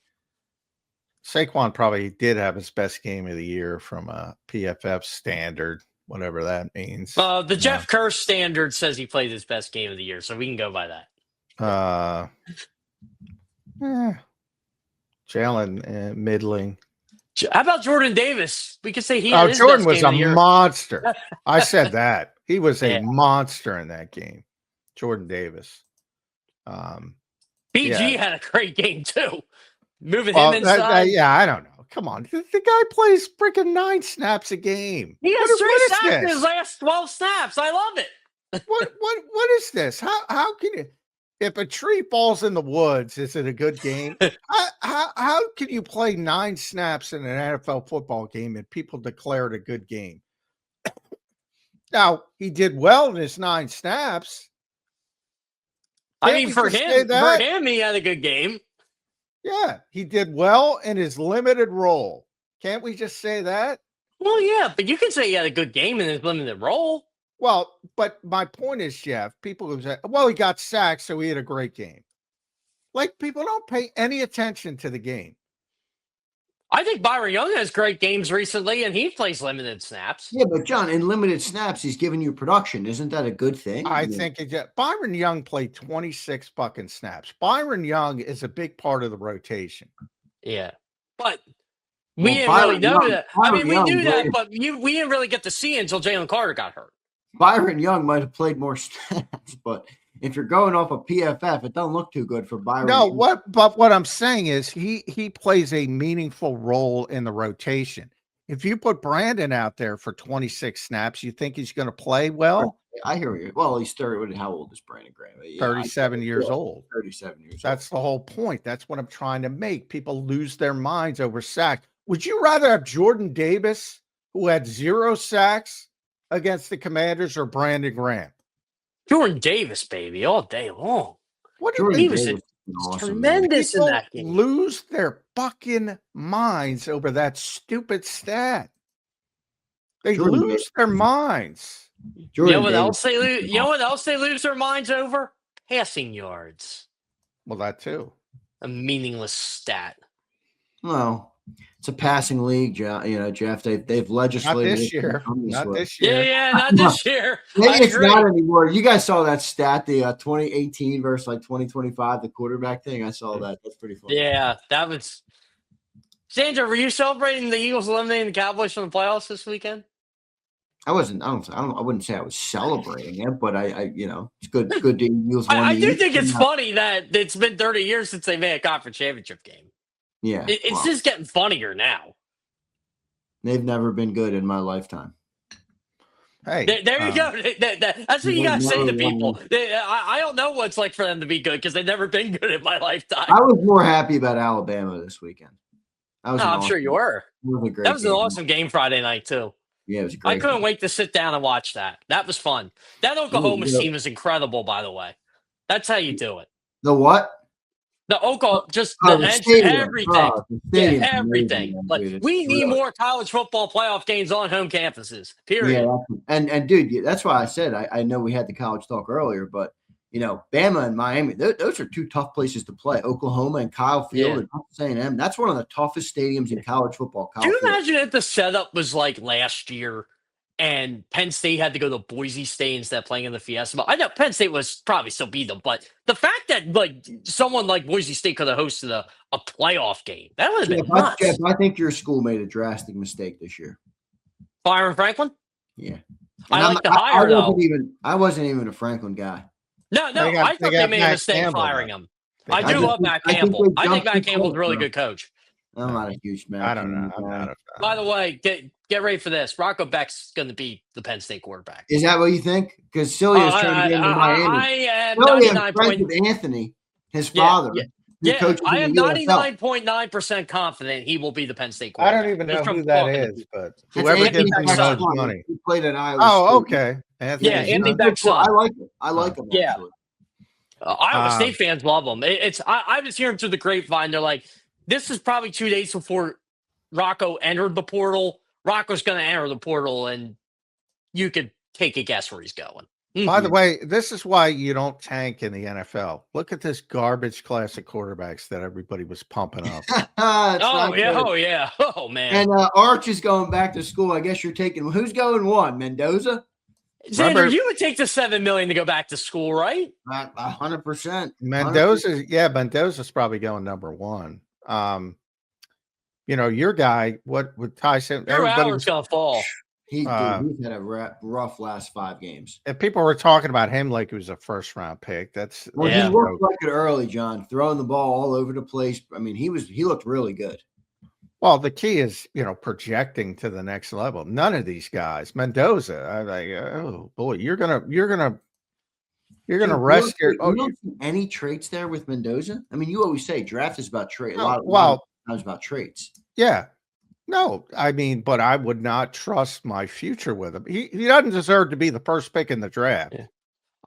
Saquon probably did have his best game of the year from a PFF standard, whatever that means. The Jeff Kerr standard says he played his best game of the year, so we can go by that. Jalen, middling. How about Jordan Davis? We could say Jordan was a monster. I said that. He was a monster in that game. Jordan Davis. BG had a great game too. Moving him inside. I don't know. Come on. The guy plays freaking 9 snaps a game. He has 3 sacks in his last 12 snaps. I love it. What is this? How can you, if a tree falls in the woods, is it a good game? how can you play 9 snaps in an NFL football game and people declare it a good game? Now, he did well in his 9 snaps. I mean, for him, he had a good game. Yeah, he did well in his limited role. Can't we just say that? Well, yeah, but you can say he had a good game in his limited role. Well, but my point is, Jeff, people who say, well, he got sacked, so he had a great game. Like, people don't pay any attention to the game. I think Byron Young has great games recently, and he plays limited snaps. Yeah, but John, in limited snaps, he's giving you production. Isn't that a good thing? I think Byron Young played 26 fucking snaps. Byron Young is a big part of the rotation. Yeah, but we didn't really know that. I mean, we knew that, but we didn't really get to see it until Jalen Carter got hurt. Byron Young might have played more snaps, but if you're going off of PFF, it doesn't look too good for Byron. No, what I'm saying is he plays a meaningful role in the rotation. If you put Brandon out there for 26 snaps, you think he's going to play well? I hear you. Well, he's 30. How old is Brandon Graham? 37 years old. 37 years old. That's the whole point. That's what I'm trying to make. People lose their minds over sacks. Would you rather have Jordan Davis, who had 0 sacks against the Commanders, or Brandon Graham? Jordan Davis, baby, all day long. He was tremendous in that game. Lose their fucking minds over that stupid stat. They lose their minds. You know what else they lose? You know what else they lose their minds over? Passing yards. Well, that too. A meaningless stat. Well, it's a passing league, Jeff. They've legislated. Not this year. Not this year. Yeah, not this year. Maybe it's not anymore. You guys saw that stat, the 2018 versus 2025, the quarterback thing. I saw that. That's pretty funny. Yeah, that was. Zander, were you celebrating the Eagles eliminating the Cowboys from the playoffs this weekend? I wasn't. I wouldn't say I was celebrating it, but I it's good. Good to Eagles won. I do think it's funny that it's been 30 years since they made a conference championship game. Yeah, it's just getting funnier now. They've never been good in my lifetime. Hey, There you go. That's what you got to say to people. No. I don't know what it's like for them to be good because they've never been good in my lifetime. I was more happy about Alabama this weekend. I'm sure you were. That was an awesome game Friday night, too. Yeah, it was great. I couldn't wait to sit down and watch that. That was fun. That Oklahoma team is incredible, by the way. That's how you do it. The what? The Oklahoma, just the the stadium. everything. The everything. amazing, Like, dude. we need more college football playoff games on home campuses, period. Yeah, and dude, that's why I said I know we had the college talk earlier, but Bama and Miami, those are two tough places to play. Oklahoma and Kyle Field and Texas A&M. That's one of the toughest stadiums in college football. Do you imagine if the setup was like last year and Penn State had to go to Boise State instead of playing in the Fiesta Bowl? I know Penn State was probably still beat them, but the fact that like someone like Boise State could have hosted a playoff game, that would have been nuts. Jeff, I think your school made a drastic mistake this year. Byron Franklin? Yeah. I like the hire, though. I wasn't even a Franklin guy. No, I thought they made a mistake firing him. I do love Matt Campbell. I think Matt Campbell's a really good coach. I'm not a huge Matt. I don't know. I'm not a fan. By the way, get ready for this. Rocco Beck's going to be the Penn State quarterback. Is that what you think? Because Celia's trying to get into Miami. I am 99. Anthony, his father. Yeah, I am 99.9% confident he will be the Penn State quarterback. I don't even know who that is, but whoever Anthony gives him Beck's most son. money. He played at Iowa Oh, State. okay. Anthony Beck's son. I like it. I like him. Yeah. Actually. Iowa State fans love him. I was hearing through the grapevine. They're like, this is probably 2 days before Rocco entered the portal. Rocco's going to enter the portal, and you could take a guess where he's going. By the way, this is why you don't tank in the NFL. Look at this garbage class of quarterbacks that everybody was pumping up. Oh yeah. Oh man. And Arch is going back to school. I guess you're taking who's going one? Mendoza? Zander, you would take the $7 million to go back to school, right? 100%. Mendoza's probably going number one. Your guy, what would Ty say? Everybody's gonna fall. He's had a rough last 5 games. And people were talking about him like he was a first-round pick. He worked like it early, John, throwing the ball all over the place. I mean, he looked really good. Well, the key is, projecting to the next level. None of these guys, Mendoza, I'm like, oh boy, you're gonna rest your. You don't see any traits there with Mendoza. I mean, you always say draft is about traits. A lot of times about traits. Yeah. No, I mean, but I would not trust my future with him. He doesn't deserve to be the first pick in the draft. Yeah.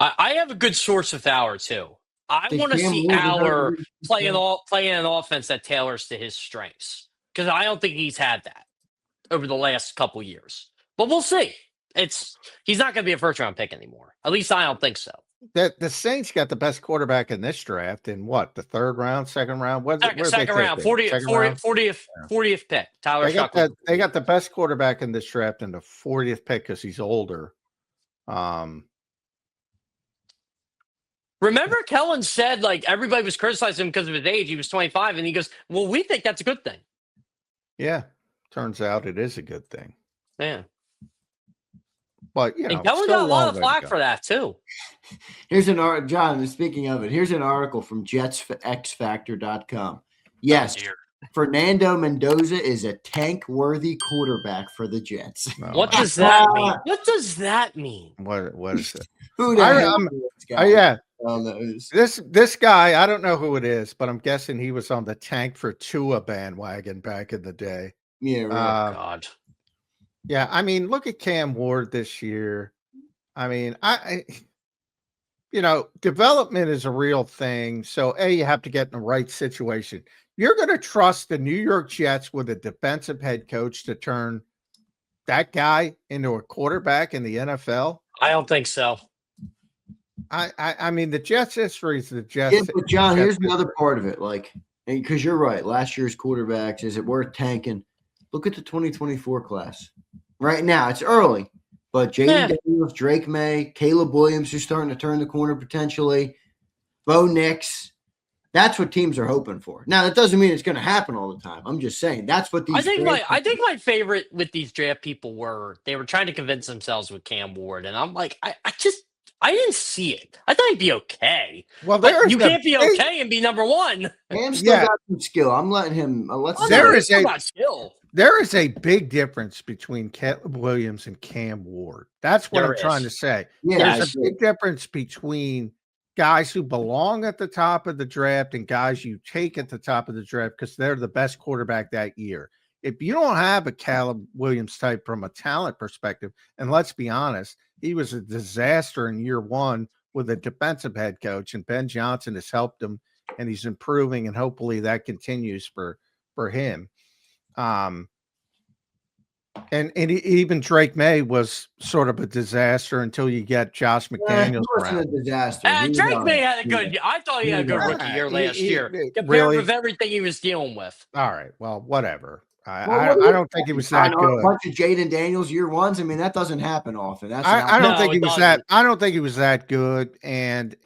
I have a good source with Aller too. I want to see Aller playing an offense that tailors to his strengths because I don't think he's had that over the last couple years. But we'll see. He's not going to be a first round pick anymore. At least I don't think so. The Saints got the best quarterback in this draft in what, the third round, second round? Second round, 40th pick. Tyler Shuckle. They got the best quarterback in this draft in the 40th pick because he's older. Remember Kellen said like everybody was criticizing him because of his age. He was 25, and he goes, "Well, we think that's a good thing." Yeah, turns out it is a good thing. Yeah. But, and Kellen got a lot of flack for that, too. Here's an article, John, speaking of it, here's an article from JetsXFactor.com. Yes, Fernando Mendoza is a tank-worthy quarterback for the Jets. What does that mean? What does that mean? What is it? Who the hell is this guy? This guy, I don't know who it is, but I'm guessing he was on the tank for Tua bandwagon back in the day. Yeah, right. God. Yeah, I mean, look at Cam Ward this year. I mean, development is a real thing. So, you have to get in the right situation. You're going to trust the New York Jets with a defensive head coach to turn that guy into a quarterback in the NFL? I don't think so. I mean, the Jets' history is the Jets. Yeah, but John, here's another part of it. Like, because you're right. Last year's quarterbacks, is it worth tanking? Look at the 2024 class. Right now, it's early, but Jaden Daniels, Drake May, Caleb Williams are starting to turn the corner potentially. Bo Nix. That's what teams are hoping for. Now, that doesn't mean it's going to happen all the time. I'm just saying that's what these. I think my favorite with these draft people they were trying to convince themselves with Cam Ward, and I'm like, I didn't see it. I thought he'd be okay. Well, you can't be okay and be number one. Cam still got some skill. I'm letting him. There is a big difference between Caleb Williams and Cam Ward. That's what There I'm trying to is. say. Yeah, There's a big difference between guys who belong at the top of the draft and guys you take at the top of the draft because they're the best quarterback that year. If you don't have a Caleb Williams type from a talent perspective, and let's be honest, he was a disaster in year one with a defensive head coach, and Ben Johnson has helped him, and he's improving, and hopefully that continues for him. And even Drake May was sort of a disaster until you get Josh he McDaniels wasn't a around. disaster. He was Drake all May right. had a good. I thought he had a good Yeah. rookie year He- last he- year he- compared really? with everything he was dealing with. All right, well, whatever. Well, I don't think he was that A good. bunch of Jaden Daniels year ones. I mean, that doesn't happen often. That's I don't No, think he it was doesn't. that. I don't think he was that good. And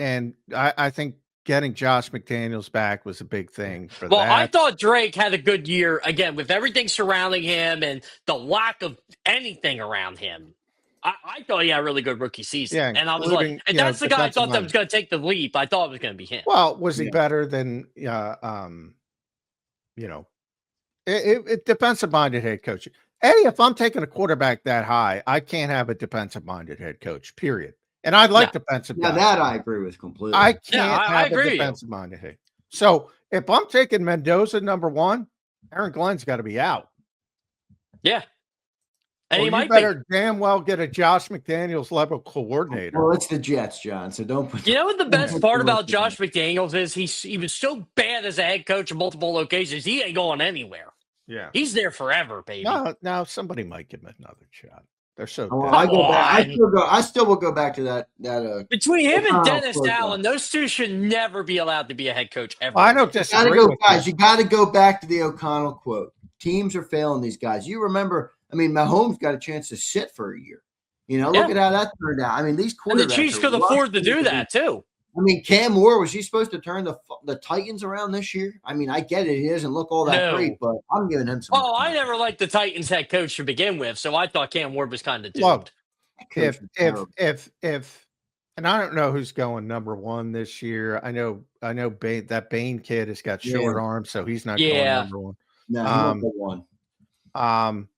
I think getting Josh McDaniels back was a big thing for Well, that. I thought Drake had a good year again with everything surrounding him and the lack of anything around him. I thought he had a really good rookie season. Yeah, And I was like, including, and you know, that's the guy I defensive thought that linemen. was going to take the leap. I thought it was going to be him. Well, was he Yeah. better than you know, it defensive-minded head coach. Eddie, if I'm taking a quarterback that high, I can't have a defensive-minded head coach, period. And I like defensive Yeah, guys. that I agree with completely. I can't I have agree a with you. defensive-minded head. So if I'm taking Mendoza number one, Aaron Glenn's got to be out. Yeah. And Or he you might better damn well get a Josh McDaniels level coordinator. Well, it's the Jets, John. So don't put. be. You know what the best part about Josh McDaniels is? He was so bad as a head coach in multiple locations. He ain't going anywhere. Yeah. He's there forever, baby. Now somebody might give him another shot. They're so Oh, dead. I go back. on. I still will go back to that. Between him and O'Connell Dennis close Allen, up. those two should never be allowed to be a head coach ever. I don't Gotta disagree go, with guys. you. You got to go back to the O'Connell quote. Teams are failing these guys. You remember? I mean, Mahomes got a chance to sit for a year. You know, look Yeah. at how that turned out. I mean, these quarterbacks. And the Chiefs are could afford to rusty. do that too. I mean, Cam Moore, was he supposed to turn the Titans around this year? I mean, I get it. He doesn't look all that No. great, but I'm giving him some. Oh, I never liked the Titans head coach to begin with, so I thought Cam Ward was kind of doomed. Look, That coach was terrible. if and I don't know who's going number one this year. I know that Bain kid has got short arms, so he's not going Yeah. number one. No, he won't go one.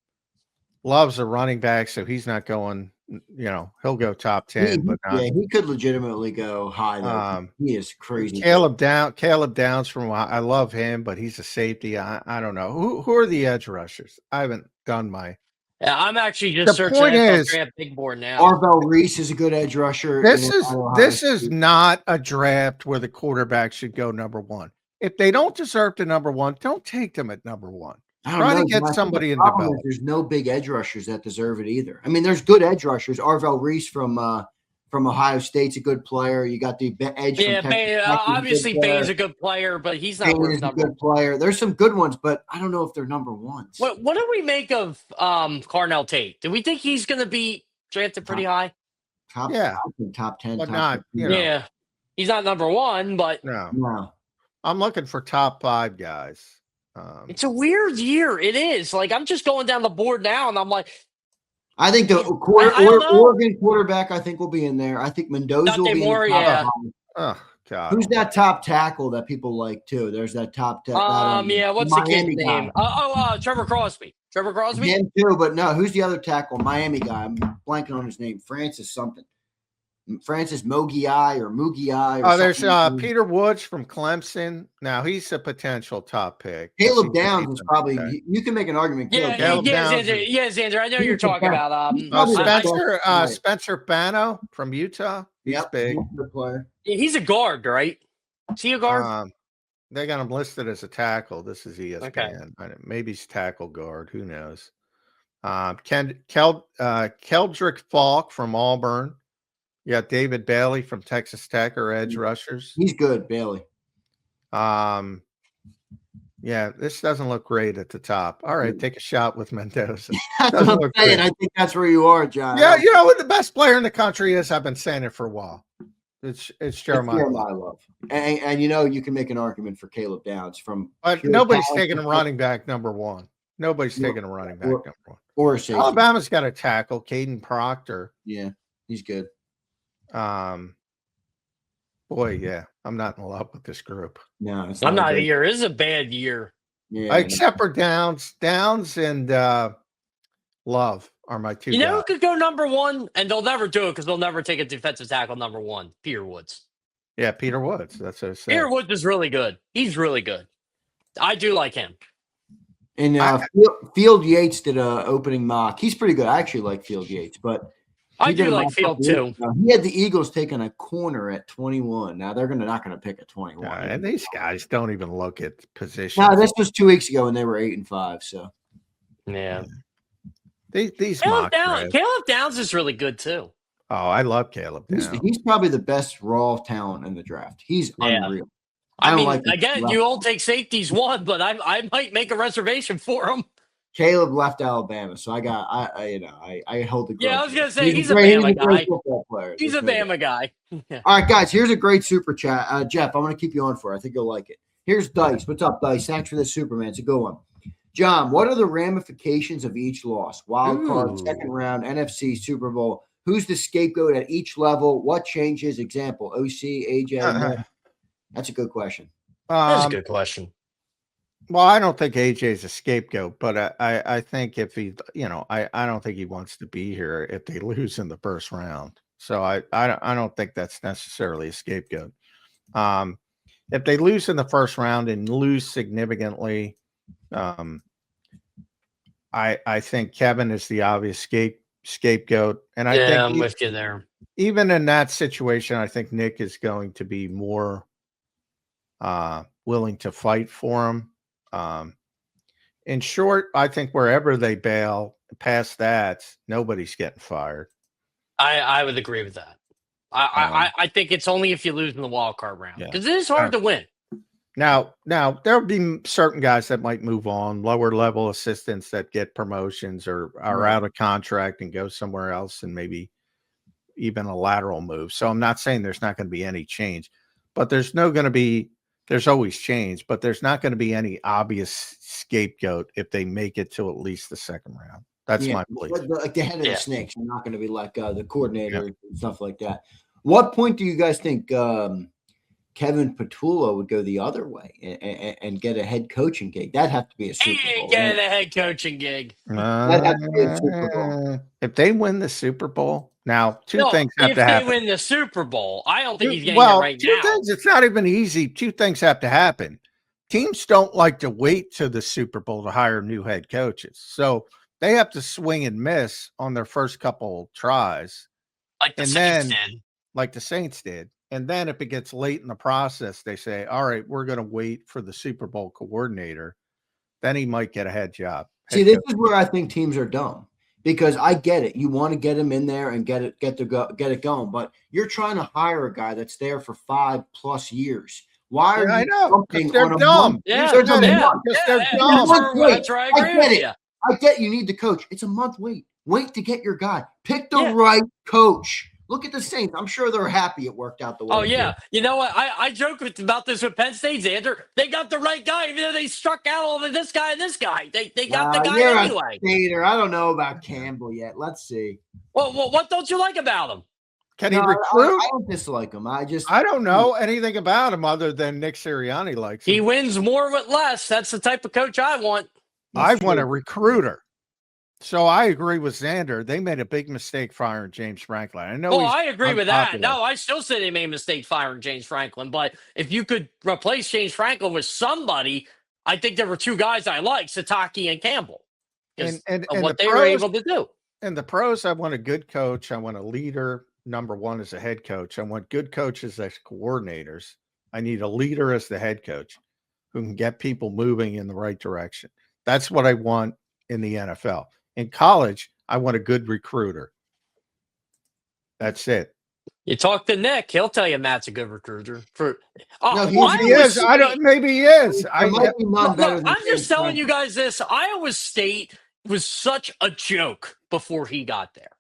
Loves a running back, so he's not going. You know, he'll go top 10, but not. Yeah, he could legitimately go high though. He is crazy. Caleb Downs from I love him, but he's a safety. I don't know who are the edge rushers. I haven't done my. Yeah, I'm actually just The searching point NFL is- draft big board now. Arvell Reese is a good edge rusher. This in is Ohio this is State. not a draft where the quarterback should go number one. If they don't deserve the number one, don't take them at number one. I don't Try to know, get John. I think somebody the in problem is development. There's no big edge rushers that deserve it either. I mean, there's good edge rushers. Arvell Reese from Ohio State's a good player. You got the edge. Yeah, from Texas Bain, Tech is a good obviously player. Bain's a good player, but he's not Bain worth is a number. good player. There's some good ones, but I don't know if they're number ones. What do we make of Carnell Tate? Do we think he's going to be drafted pretty high? Top, Yeah. I think top 10, But top not, 15. you know. Yeah, he's not number one, but No, No. I'm looking for top 5 guys. it's a weird year. It is. Like, I'm just going down the board now, and I'm like, I think the I don't know. Oregon quarterback, I think, will be in there. I think Mendoza will Dante be Moore, in the top yeah. 5. Oh God, Who's that top tackle that people like too? There's that top tackle. yeah, what's the kid's Miami name? guy. Trevor Crosby. Trevor Crosby? Him too, but no, who's the other tackle? Miami guy. I'm blanking on his name. Francis something. Francis Mogiai or Mugiai. Or Oh, there's something. Peter Woods from Clemson. Now he's a potential top pick. Caleb He could Downs be is some probably. guy. You can make an argument. Yeah, Caleb yeah, Downs Xander, yeah, Xander. I know you're He's the talking best. about. He's probably the best. Spencer Bano from Utah. He's Yep, big. he's a good player. He's a guard, right? Is he a guard? They got him listed as a tackle. This is ESPN. Okay. Maybe he's tackle guard. Who knows? Keldrick Falk from Auburn. You got David Bailey from Texas Tech or edge rushers. He's good, Bailey. Yeah, this doesn't look great at the top. All right, take a shot with Mendoza. That's Doesn't what I'm look saying. great. I think that's where you are, John. Yeah, you know what the best player in the country is? I've been saying it for a while. It's Jeremiah. Love. And you know, you can make an argument for Caleb Downs from. But pure nobody's talent taking a running back number one. Nobody's Or- taking a running back or- number one. or a safety. Alabama's got a tackle, Caden Proctor. Yeah, he's good. Boy, yeah, I'm not in love with this group. No, it's I'm not good. here. This is a bad year. Yeah, Except for Downs and Love are my two You know guys. who could go number one, and they'll never do it because they'll never take a defensive tackle number one. Peter Woods. Yeah, Peter Woods. That's what I said. Peter Woods is really good. He's really good. I do like him. And Field Yates did a opening mock. He's pretty good. I actually like Field Yates, but I he did do a like mock Field up too. He had the Eagles taking a corner at 21. Now they're not going to pick a 21. And these guys don't even look at positions. No, this was 2 weeks ago, and they were 8-5. So Yeah. These Caleb mock Downs, drafts- Caleb Downs is really good too. Oh, I love Caleb Downs. he's probably the best raw talent in the draft. He's Yeah. unreal. I don't mean, like him. again, you all take safeties one, but I might make a reservation for him. Caleb left Alabama, so I hold the grudge. Yeah, I was gonna say he's a great Bama guy. football player. He's a There's no doubt. Bama guy. All right, guys, here's a great super chat. Jeff, I'm going to keep you on for it. I think you'll like it. Here's Dice. What's up, Dice? Thanks for this Superman. It's a good one. John, what are the ramifications of each loss? Wild card, Ooh. second round, NFC, Super Bowl. Who's the scapegoat at each level? What changes? Example, OC, AJ. Matt. That's a good question. That's a good question. Well, I don't think AJ's a scapegoat, but I think if he, I don't think he wants to be here if they lose in the first round. So I don't think that's necessarily a scapegoat. If they lose in the first round and lose significantly, I think Kevin is the obvious scapegoat, and I think I'm with you there. even in that situation, I think Nick is going to be more willing to fight for him. In short, I think wherever they bail past that, nobody's getting fired. I would agree with that. I think it's only if you lose in the wild card round because it is hard to win. Now there'll be certain guys that might move on, lower level assistants that get promotions or are out of contract and go somewhere else, and maybe even a lateral move. So I'm not saying there's not going to be any change, but there's always change, but there's not going to be any obvious scapegoat if they make it to at least the second round. That's my belief. Like the head of the snakes, you're not going to be like the coordinator and stuff like that. What point do you guys think Kevin Petullo would go the other way and get a head coaching gig? That'd have to be a Super Bowl. Getting a head coaching gig. That'd have to be a Super Bowl. If they win the Super Bowl, now two things have if to happen. If they win the Super Bowl, I don't think he's getting it right two now. Things. It's not even easy. Two things have to happen. Teams don't like to wait to the Super Bowl to hire new head coaches, so they have to swing and miss on their first couple tries, like the Saints did. And then if it gets late in the process, they say, all right, we're going to wait for the Super Bowl coordinator. Then he might get a head job. See, this is where I think teams are dumb, because I get it. You want to get him in there and get it going, but you're trying to hire a guy that's there for 5+ years. Why are you jumping they're on a dumb. month? They're dumb. That's where I agree with you. I get you need the coach. It's a month wait. Wait to get your guy. Pick the right coach. Look at the Saints. I'm sure they're happy it worked out the way. Oh, yeah. You know what? I joke about this with Penn State, Zander. They got the right guy, even though they struck out over this guy and this guy. They got the guy anyway. I don't know about Campbell yet. Let's see. Well, what don't you like about him? Can he recruit? I don't dislike him. I don't know anything about him other than Nick Sirianni likes him. He wins more with less. That's the type of coach I want. I want a recruiter. So I agree with Zander. They made a big mistake firing James Franklin. I know. Oh, I agree with that. No, I still say they made a mistake firing James Franklin. But if you could replace James Franklin with somebody, I think there were two guys I like, Sataki and Campbell, and what they were able to do. And the pros, I want a good coach. I want a leader. Number one as a head coach. I want good coaches as coordinators. I need a leader as the head coach who can get people moving in the right direction. That's what I want in the NFL. In college, I want a good recruiter. That's it. You talk to Nick, he'll tell you Matt's a good recruiter. He is. Maybe he is. I'm just telling you guys this. Iowa State was such a joke before he got there.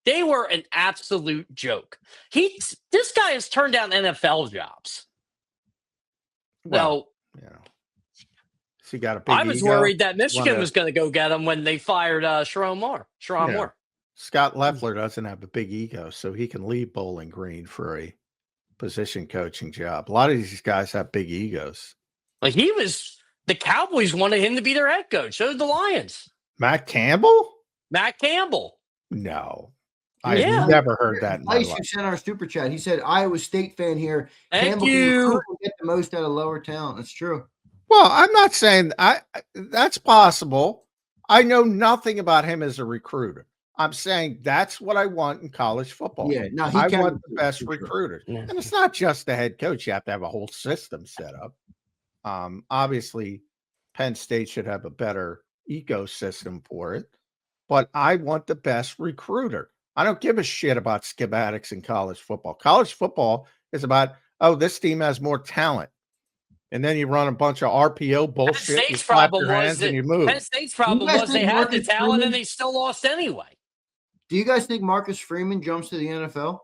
They were an absolute joke. This guy has turned down NFL jobs. Well, he got a big I was ego. worried that Michigan was going to go get him when they fired Sharon Moore. Scott Leffler doesn't have a big ego, so he can leave Bowling Green for a position coaching job. A lot of these guys have big egos. Like he was The Cowboys wanted him to be their head coach. So did the Lions. Matt Campbell? Matt Campbell. No. Here's I've never heard that in my Ice, who life. sent our super chat. He said, Iowa State fan here. Thank Campbell can you. recruit and get the most out of lower talent. That's true. Well, I'm not saying that's possible. I know nothing about him as a recruiter. I'm saying that's what I want in college football. Yeah, no, I want the best for sure. recruiters. Yeah. And it's not just the head coach. You have to have a whole system set up. Obviously, Penn State should have a better ecosystem for it. But I want the best recruiter. I don't give a shit about schematics in college football. College football is about, oh, this team has more talent. And then you run a bunch of RPO bullshit. Penn You State's clap problem your was hands that and you move. Penn State's problem guys was they think had the Marcus talent Freeman- and they still lost anyway. Do you guys think Marcus Freeman jumps to the NFL?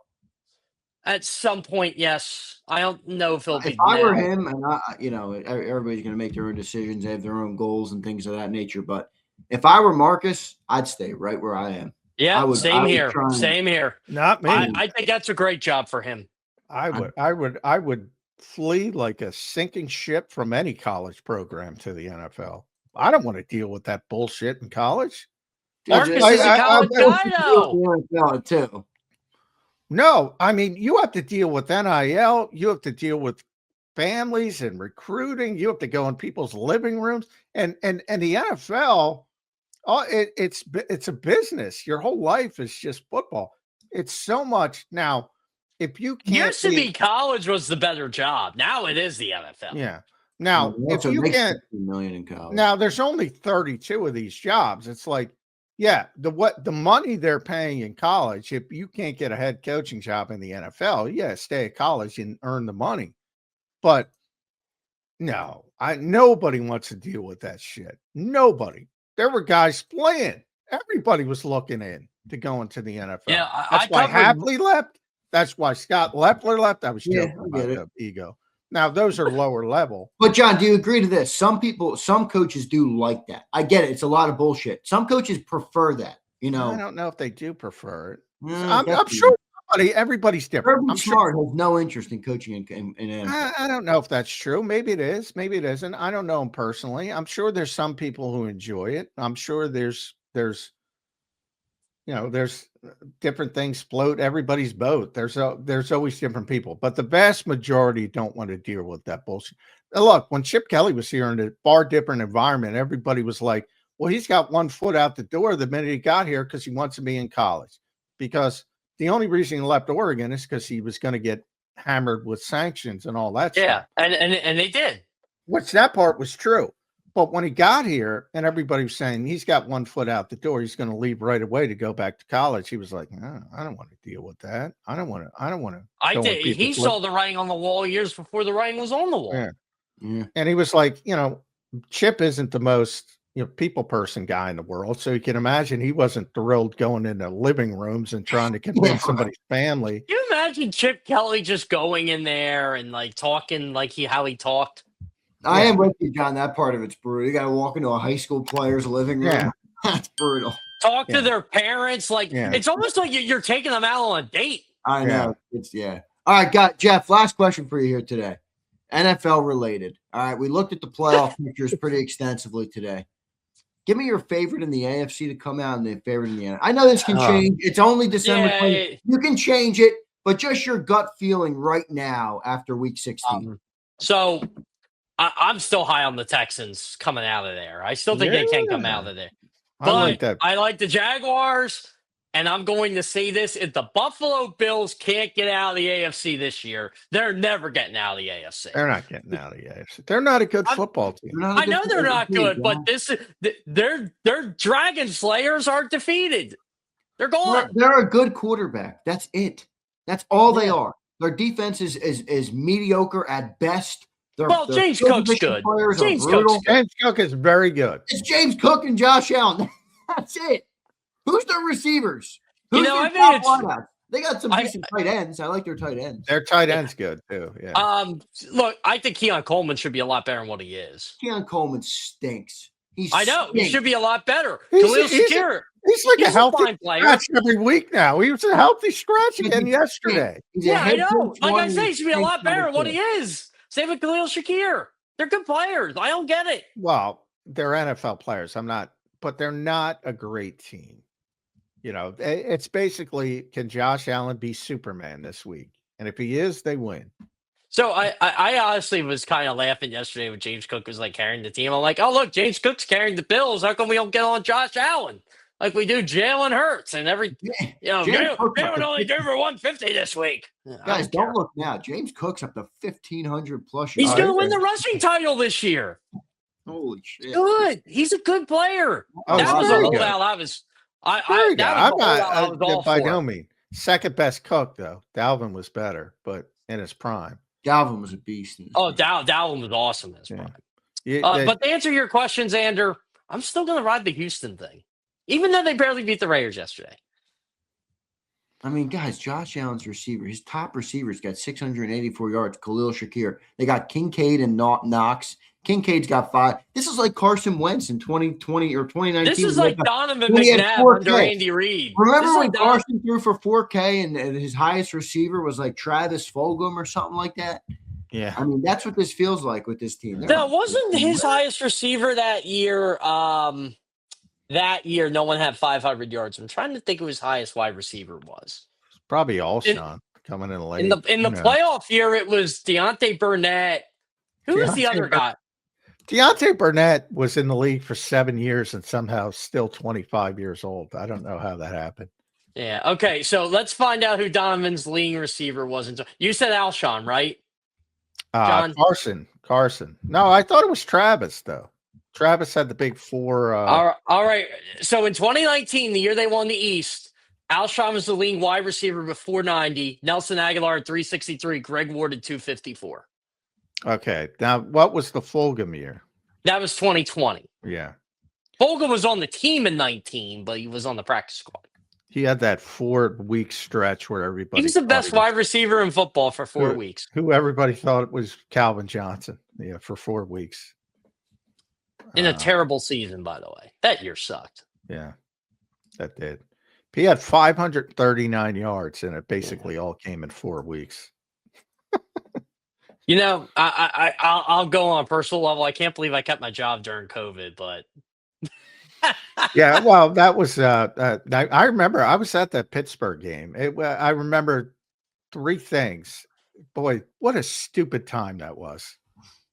At some point, yes. I don't know if he'll be. If I were now. him, and everybody's going to make their own decisions. They have their own goals and things of that nature. But if I were Marcus, I'd stay right where I am. Yeah, I same would here. try and- Same here. Not me. I think that's a great job for him. I would flee like a sinking ship from any college program to the NFL. I don't want to deal with that bullshit in college. Marcus I- is a I- college I- guy, though. NFL too. No, I mean, you have to deal with NIL. You have to deal with families and recruiting. You have to go in people's living rooms and the NFL. It's a business. Your whole life is just football. It's so much now. If you can't, Used to be college was the better job. Now it is the NFL. yeah. Now, if Also you makes can't, $50 million in college. now there's only 32 of these jobs. It's like, yeah, the money they're paying in college. If you can't get a head coaching job in the NFL, yeah, stay at college and earn the money. But no, nobody wants to deal with that shit. Nobody. There were guys playing. Everybody was looking in to go into the NFL. Yeah, That's why Hapley left. That's why Scott Lepler left. I was Yeah, joking I about get the ego. Now those are lower level. But John, do you agree to this? Some coaches do like that. I get it. It's a lot of bullshit. Some coaches prefer that. I know, don't know if they do prefer it. Mm, I'm sure everybody's different. Urban I'm sure. Smart has no interest in coaching in NFL. I don't know if that's true. Maybe it is. Maybe it isn't. I don't know him personally. I'm sure there's some people who enjoy it. I'm sure there's different things float everybody's boat. There's always different people, but the vast majority don't want to deal with that bullshit. Now look, when Chip Kelly was here in a far different environment, everybody was like, well, he's got one foot out the door the minute he got here because he wants to be in college. Because the only reason he left Oregon is because he was going to get hammered with sanctions and all that Yeah, stuff. and they did. Which that part was true. But when he got here and everybody was saying he's got one foot out the door, he's going to leave right away to go back to college. He was like, no, I don't want to deal with that. I don't want to. I did. He saw the writing on the wall years before the writing was on the wall. Yeah. Yeah. And he was like, Chip isn't the most people person guy in the world. So you can imagine he wasn't thrilled going into living rooms and trying to convince somebody's family. Can you imagine Chip Kelly just going in there and like talking like how he talked? I am with you, John. That part of it's brutal. You got to walk into a high school player's living room. Yeah. That's brutal. Talk to their parents. Like it's almost like you're taking them out on a date. I know. All right, Jeff, last question for you here today. NFL related. All right. We looked at the playoff pictures pretty extensively today. Give me your favorite in the AFC to come out and the favorite in the NFC. I know this can change. It's only December 20th. You can change it, but just your gut feeling right now after week 16. So I'm still high on the Texans coming out of there. I still think they can come out of there. But I like that. I like the Jaguars, and I'm going to say this. If the Buffalo Bills can't get out of the AFC this year, they're never getting out of the AFC. They're not getting out of the AFC. They're not a good football team. I know they're not good, but their Dragon Slayers are defeated. They're gone. They're a good quarterback. That's it. That's all they are. Their defense is mediocre at best. James Cook's good. James Cook is very good. It's James Cook and Josh Allen. That's it. Who's their receivers? They got some decent tight ends. I like their tight ends. Their tight end's good too. Yeah. Look, I think Keon Coleman should be a lot better than what he is. Keon Coleman stinks. I know he should be a lot better. He's like a healthy scratch every week now. He was a healthy scratch again yesterday. I know. Like I say, he should be a lot better than what he is. Same with Khalil Shakir. They're good players. I don't get it. Well, they're NFL players. But they're not a great team. It's basically, can Josh Allen be Superman this week? And if he is, they win. So I honestly was kind of laughing yesterday when James Cook was like carrying the team. I'm like, oh look, James Cook's carrying the Bills. How come we don't get on Josh Allen like we do Jalen Hurts and every Jalen only did for 150 this week. Guys, don't look now. James Cook's up to 1,500 plus. He's going to win the rushing title this year. Holy shit! Good. He's a good player. Oh, that was a holdout. By no means second best Cook though. Dalvin was better, but in his prime. Dalvin was a beast. Dalvin was awesome in his prime. But to answer your question, Zander, I'm still going to ride the Houston thing, even though they barely beat the Raiders yesterday. I mean, guys, Josh Allen's receiver, his top receivers got 684 yards. Khalil Shakir. They got Kincaid and Knox. Kincaid's got 5. This is like Carson Wentz in 2020 or 2019. This is like Donovan McNabb under Andy Reid. Remember when Carson threw for 4K and his highest receiver was like Travis Fulgham or something like that? Yeah. I mean, that's what this feels like with this team. Now, wasn't his highest receiver that year? No one had 500 yards. I'm trying to think who his highest wide receiver was. Probably Alshon coming in late. In the playoff year, it was Deontay Burnett. Who was the other guy? Deontay Burnett was in the league for 7 years and somehow still 25 years old. I don't know how that happened. Yeah. Okay. So let's find out who Donovan's leading receiver was. You said Alshon, right? John? Carson. No, I thought it was Travis, though. Travis had the big 4. All right. So in 2019, the year they won the East, Alshon was the leading wide receiver with 490. Nelson Aguilar at 363. Greg Ward at 254. Okay. Now, what was the Fulgham year? That was 2020. Yeah. Fulgham was on the team in 19, but he was on the practice squad. He had that 4-week stretch where everybody. He was the best wide receiver in football for 4 weeks. Who everybody thought it was Calvin Johnson. Yeah, for 4 weeks. In a terrible season, by the way. That year sucked. Yeah, that did. He had 539 yards, and it basically all came in 4 weeks. I'll go on a personal level. I can't believe I kept my job during COVID, but yeah, well, that was. I remember I was at that Pittsburgh game. I remember 3 things. Boy, what a stupid time that was.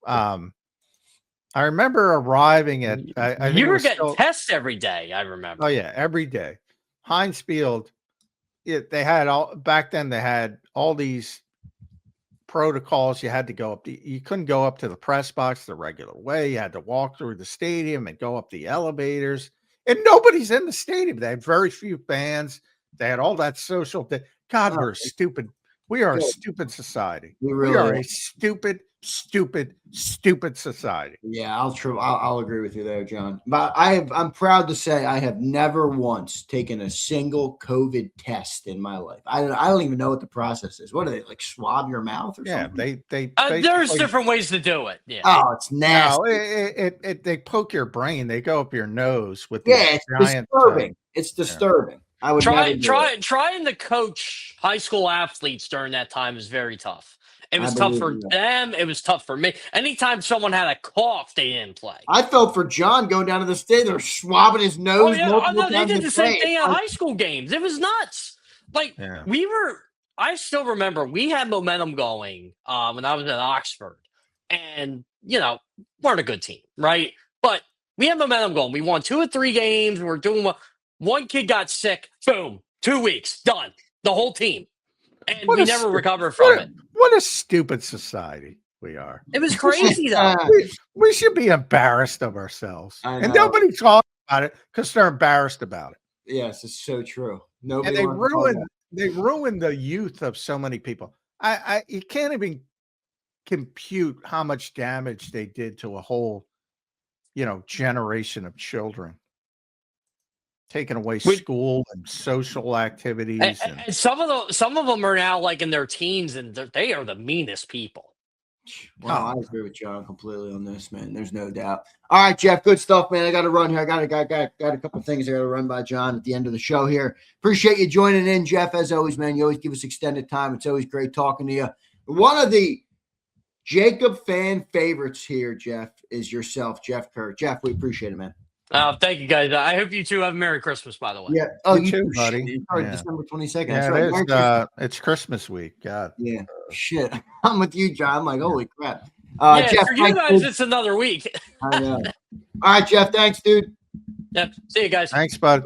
I remember arriving at. You were getting tests every day. I remember. Oh yeah, every day. Heinz Field. They had back then. They had all these protocols. You had to go up. You couldn't go up to the press box the regular way. You had to walk through the stadium and go up the elevators. And nobody's in the stadium. They had very few fans. They had all that social. God, we're stupid. We are a stupid society. We are a stupid society. Yeah, I'll agree with you there, John. But I'm proud to say I have never once taken a single COVID test in my life. I don't even know what the process is. What do they like? Swab your mouth or something? They there's different ways to do it. Yeah. Oh, it's nasty. No, they poke your brain. They go up your nose with it's disturbing. It's disturbing. I would trying to coach high school athletes during that time is very tough. It was tough for them. It was tough for me. Anytime someone had a cough, they didn't play. I felt for John going down to the stadium. They're swabbing his nose. They did the same thing at high school games. It was nuts. I still remember we had momentum going when I was at Oxford. And, weren't a good team, right? But we had momentum going. We won 2 or 3 games. We were doing well. One kid got sick. Boom. 2 weeks. Done. The whole team. And we never recovered from it. What a stupid society we are. It was crazy, though. We should be embarrassed of ourselves. And nobody talks about it because they're embarrassed about it. Yes, it's so true. And they ruin the youth of so many people. You can't even compute how much damage they did to a whole, generation of children. Taking away school and social activities, and some of them are now like in their teens, and they are the meanest people. Well, I agree with John completely on this, man. There's no doubt. All right, Jeff, good stuff, man. I got to run here. I got a couple of things I got to run by John at the end of the show here. Appreciate you joining in, Jeff. As always, man, you always give us extended time. It's always great talking to you. One of the JAKIB fan favorites here, Jeff, is yourself, Jeff Kerr. Jeff, we appreciate it, man. Thank you, guys. I hope you two have a Merry Christmas, by the way. Yeah. Oh, You too, buddy. Shit. Sorry, Yeah. December 22nd. Yeah, That's right. Merry Christmas. it's Christmas week. God. Yeah. Shit. I'm with you, John. I'm like, holy crap. Yeah, Jeff, for you guys, it's another week. I know. All right, Jeff. Thanks, dude. Yep. See you guys. Thanks, bud.